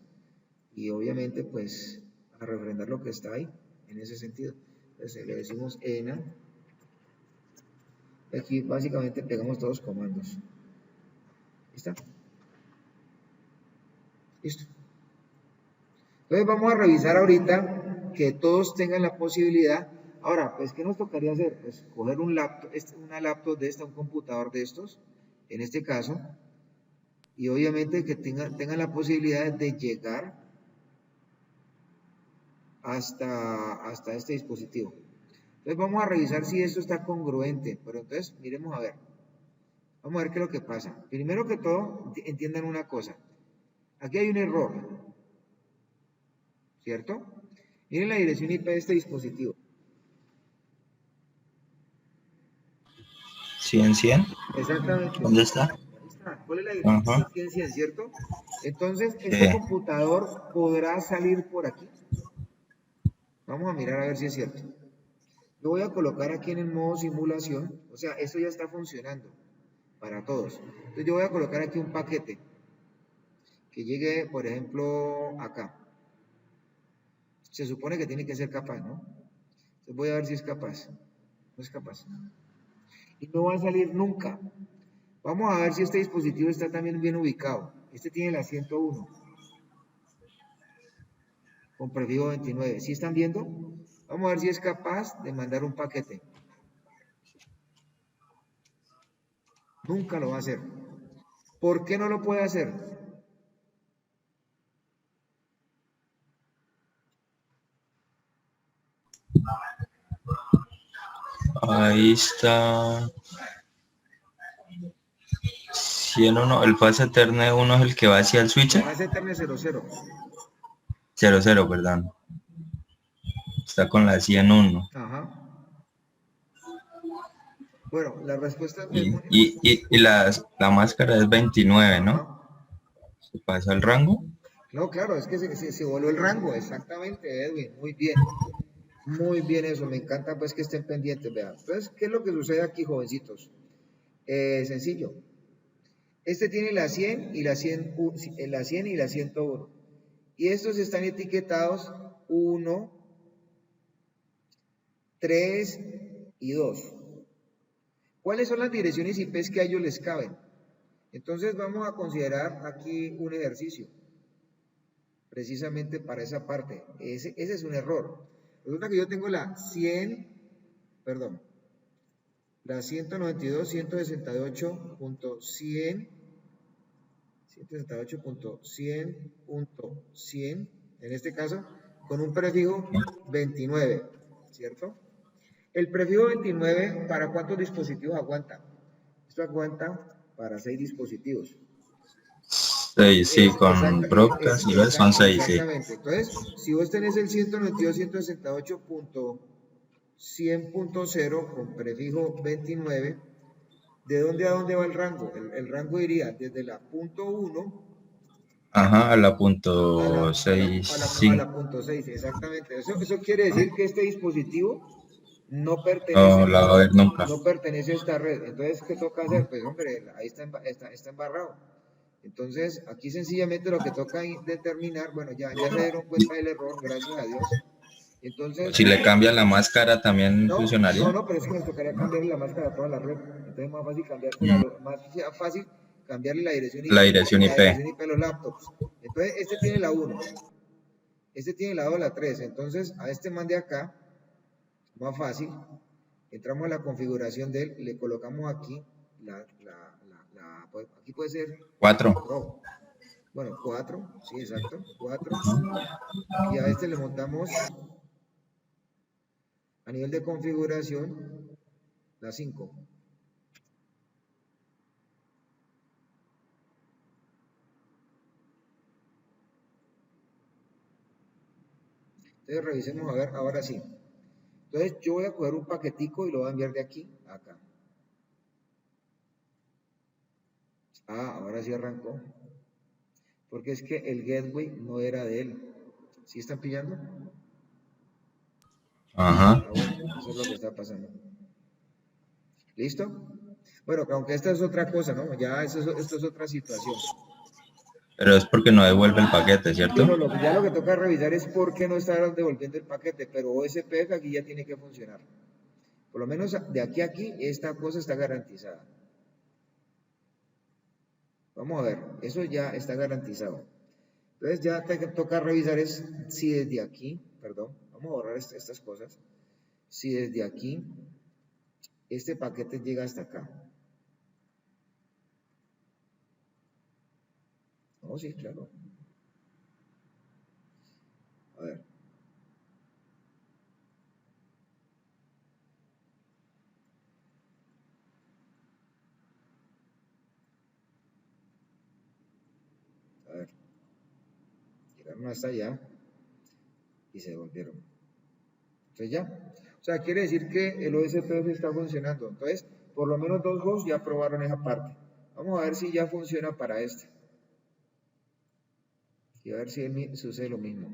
y obviamente pues a refrendar lo que está ahí en ese sentido. Entonces le decimos ENA. Aquí básicamente pegamos todos los comandos. ¿Listo? Listo. Entonces vamos a revisar ahorita que todos tengan la posibilidad. Ahora, pues, ¿qué nos tocaría hacer? Pues coger un laptop, una laptop de esta, un computador de estos, en este caso, y obviamente que tengan la posibilidad de llegar hasta este dispositivo. Entonces vamos a revisar si esto está congruente, pero entonces miremos a ver. Vamos a ver qué es lo que pasa. Primero que todo, entiendan una cosa. Aquí hay un error, ¿cierto? Miren la dirección IP de este dispositivo. 100. Exactamente. ¿Dónde está? Ahí está. ¿Cuál es la dirección? 100, ¿cierto? Entonces, este computador podrá salir por aquí. Vamos a mirar a ver si es cierto. Yo voy a colocar aquí en el modo simulación, o sea, esto ya está funcionando para todos. Entonces yo voy a colocar aquí un paquete que llegue, por ejemplo, acá. Se supone que tiene que ser capaz, ¿no? Entonces voy a ver si es capaz. No es capaz. Y no va a salir nunca. Vamos a ver si este dispositivo está también bien ubicado. Este tiene la 101 con prefijo 29. ¿Sí están viendo? Vamos a ver si es capaz de mandar un paquete. Nunca lo va a hacer. ¿Por qué no lo puede hacer? Ahí está. 101, el fase Ethernet 1 es el que va hacia el switch. Fase Ethernet 00. 00, perdón. Está con la 101. Ajá. Bueno, la respuesta es y la máscara es 29, ¿no? ¿Se pasa el rango? No, claro, es que se voló el rango, exactamente, Edwin, muy bien. Muy bien eso, me encanta pues que estén pendientes, vean. Entonces, ¿qué es lo que sucede aquí, jovencitos? Sencillo. Este tiene la 100 y la 100, la 100 y la 101. Y estos están etiquetados 1, 3 y 2. ¿Cuáles son las direcciones IP que a ellos les caben? Entonces vamos a considerar aquí un ejercicio, precisamente para esa parte. Ese es un error. Resulta que yo tengo la 100, perdón, la 192, 168.100, 168.100.100, en este caso, con un prefijo 29, ¿cierto? El prefijo 29, ¿para cuántos dispositivos aguanta? Esto aguanta para 6 dispositivos. 6, sí, con broadcast y son 6, sí. Exactamente. Entonces, si vos tenés el 192.168.100.0 con prefijo 29, ¿de dónde a dónde va el rango? El rango iría desde la punto 1 Ajá, a la a punto 6, la punto 6, exactamente. Eso quiere decir que este dispositivo no no pertenece, la va a ver nunca. no pertenece a esta red. Entonces, ¿qué toca hacer? Pues hombre, ahí está embarrado. Entonces, aquí sencillamente lo que toca determinar, bueno, ya se dieron cuenta del error, gracias a Dios. Entonces, Si le cambian la máscara también funcionaría. no, pero es que nos tocaría cambiarle la máscara a toda la red. Entonces es más fácil cambiarle la dirección La IP, dirección la IP. dirección IP a los laptops. Entonces, este tiene la 1, este tiene la 2, la 3. Entonces, a este man de acá, más fácil, entramos a la configuración de él, le colocamos aquí aquí puede ser 4. no, bueno, 4, sí, exacto, 4, y a este le montamos a nivel de configuración la 5. Entonces revisemos a ver, ahora sí. Entonces yo voy a coger un paquetico y lo voy a enviar de aquí a acá. Ahora sí arrancó. Porque es que el gateway no era de él. ¿Sí están pillando? Ajá. Bueno, eso es lo que está pasando. ¿Listo? Bueno, aunque esta es otra cosa, ¿no? Ya esto es otra situación. Pero es porque no devuelve el paquete, ¿cierto? Sí, no, ya lo que toca revisar es por qué no está devolviendo el paquete, pero OSPF aquí ya tiene que funcionar. Por lo menos de aquí a aquí, esta cosa está garantizada. Vamos a ver, eso ya está garantizado. Entonces ya te toca revisar es si desde aquí, perdón, vamos a borrar estas cosas, si desde aquí este paquete llega hasta acá. No, sí, claro. A ver. A ver. Llegaron hasta allá y se devolvieron. Entonces ya. O sea, quiere decir que el OSPF está funcionando. Entonces, por lo menos 2 hosts ya probaron esa parte. Vamos a ver si ya funciona para este. Y a ver si sucede lo mismo.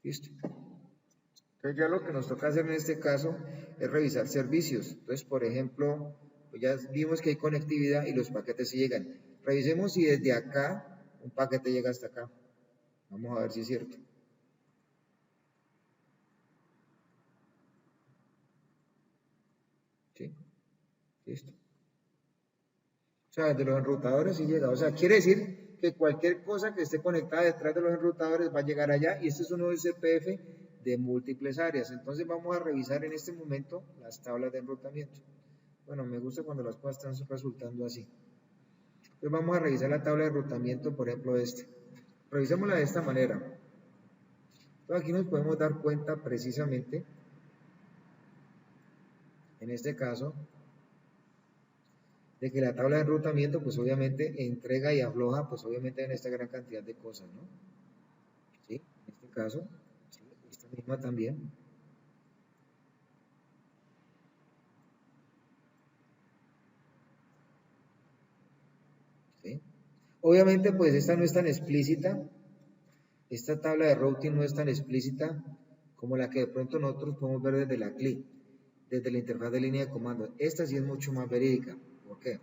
Listo. Entonces ya lo que nos toca hacer en este caso es revisar servicios. Entonces, por ejemplo, pues ya vimos que hay conectividad y los paquetes se llegan. Revisemos si desde acá un paquete llega hasta acá. Vamos a ver si es cierto. ¿Sí? Listo. O sea, desde los enrutadores sí llega. O sea, quiere decir que cualquier cosa que esté conectada detrás de los enrutadores va a llegar allá y este es un OSPF de múltiples áreas. Entonces vamos a revisar en este momento las tablas de enrutamiento. Bueno, me gusta cuando las cosas están resultando así. Entonces vamos a revisar la tabla de enrutamiento, por ejemplo, Revisémosla de esta manera. Entonces aquí nos podemos dar cuenta precisamente, en este caso, de que la tabla de enrutamiento, pues obviamente entrega y afloja, pues obviamente en esta gran cantidad de cosas, ¿no? ¿Sí? En este caso, ¿sí? Esta misma también. ¿Sí? Obviamente, pues esta no es tan explícita, esta tabla de routing no es tan explícita como la que de pronto nosotros podemos ver desde la CLI, desde la interfaz de línea de comando. Esta sí es mucho más verídica. ¿Por qué?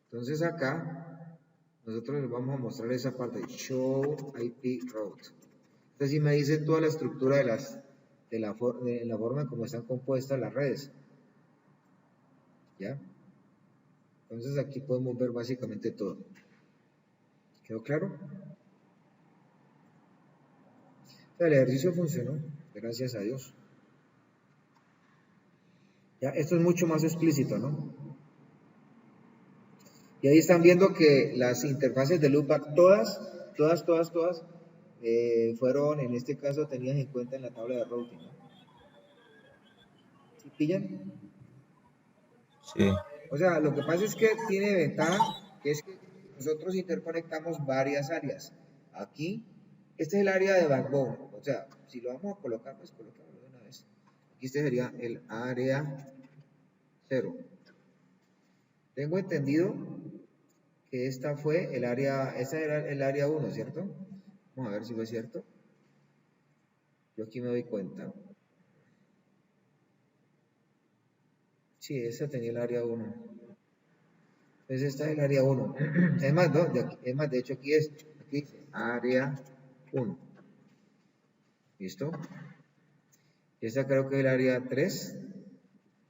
Entonces acá nosotros les vamos a mostrar esa parte, Show IP Route. Entonces sí me dice toda la estructura de la forma en cómo están compuestas las redes. ¿Ya? Entonces aquí podemos ver básicamente todo. ¿Quedó claro? O sea, el ejercicio funcionó, gracias a Dios. Ya, esto es mucho más explícito, ¿no? Y ahí están viendo que las interfaces de loopback, todas, fueron, en este caso, tenidas en cuenta en la tabla de routing, ¿no? ¿Sí pillan? Sí. O sea, lo que pasa es que tiene ventaja, que es que nosotros interconectamos varias áreas. Aquí, este es el área de backbone. O sea, si lo vamos a colocar, pues colocámoslo de una vez. Aquí este sería el área 0. Tengo entendido que esta fue el área, esta era el área 1, ¿cierto? Vamos a ver si fue cierto. Yo aquí me doy cuenta. Sí, esta tenía el área 1. Entonces esta es el área 1. Es más, no, de hecho aquí dice área 1. ¿Listo? Y esta creo que es el área 3.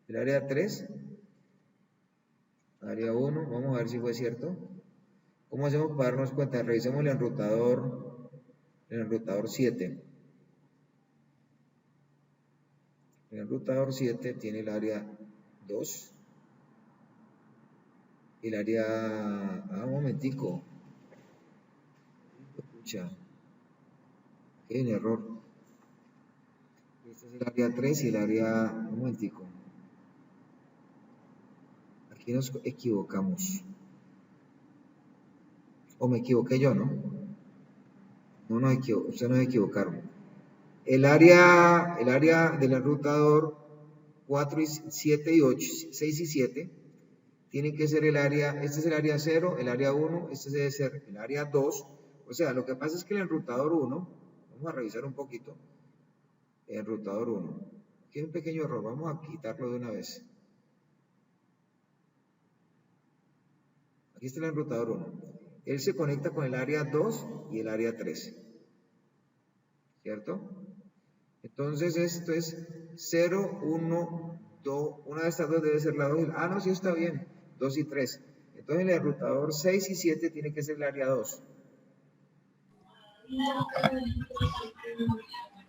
El área 3. Área 1. Vamos a ver si fue cierto. ¿Cómo hacemos para darnos cuenta? Revisemos el enrutador 7. El enrutador 7 tiene el área 2. El área... un momentico. Escucha. Hay un error. Este es el área 3 y el área... Un momentico. Aquí nos equivocamos. O me equivoqué yo, ¿no? No nos equivocamos. Ustedes nos equivocaron. El área del enrutador 4 y 7 y 8, 6 y 7, tiene que ser el área, este es el área 0, el área 1, este debe ser el área 2. O sea, lo que pasa es que el enrutador 1, vamos a revisar un poquito, el enrutador 1, aquí hay un pequeño error, vamos a quitarlo de una vez. Aquí está el enrutador 1. Él se conecta con el área 2 y el área 3. ¿Cierto? Entonces esto es 0, 1, 2, una de estas dos debe ser la 2. No, sí está bien, 2 y 3. Entonces el enrutador 6 y 7 tiene que ser el área 2.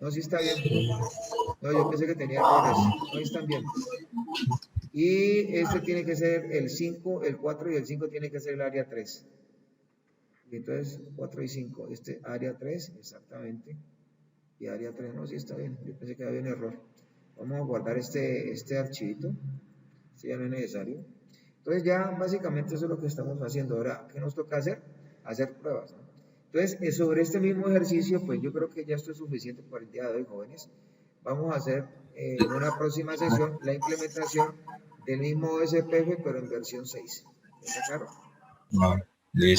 No, sí está bien. No, yo pensé que tenía errores. No, están bien. Y este tiene que ser el 5, el 4 y el 5 tiene que ser el área 3. Y entonces 4 y 5. Este área 3, exactamente. Y área 3, no, sí está bien. Yo pensé que había un error. Vamos a guardar este archivito. Este ya no es necesario. Entonces ya básicamente eso es lo que estamos haciendo. Ahora, ¿qué nos toca hacer? Hacer pruebas, ¿no? Entonces, sobre este mismo ejercicio, pues yo creo que ya esto es suficiente por el día de hoy, jóvenes. Vamos a hacer en una próxima sesión la implementación del mismo SPF, pero en versión 6. ¿Está claro? No, listo.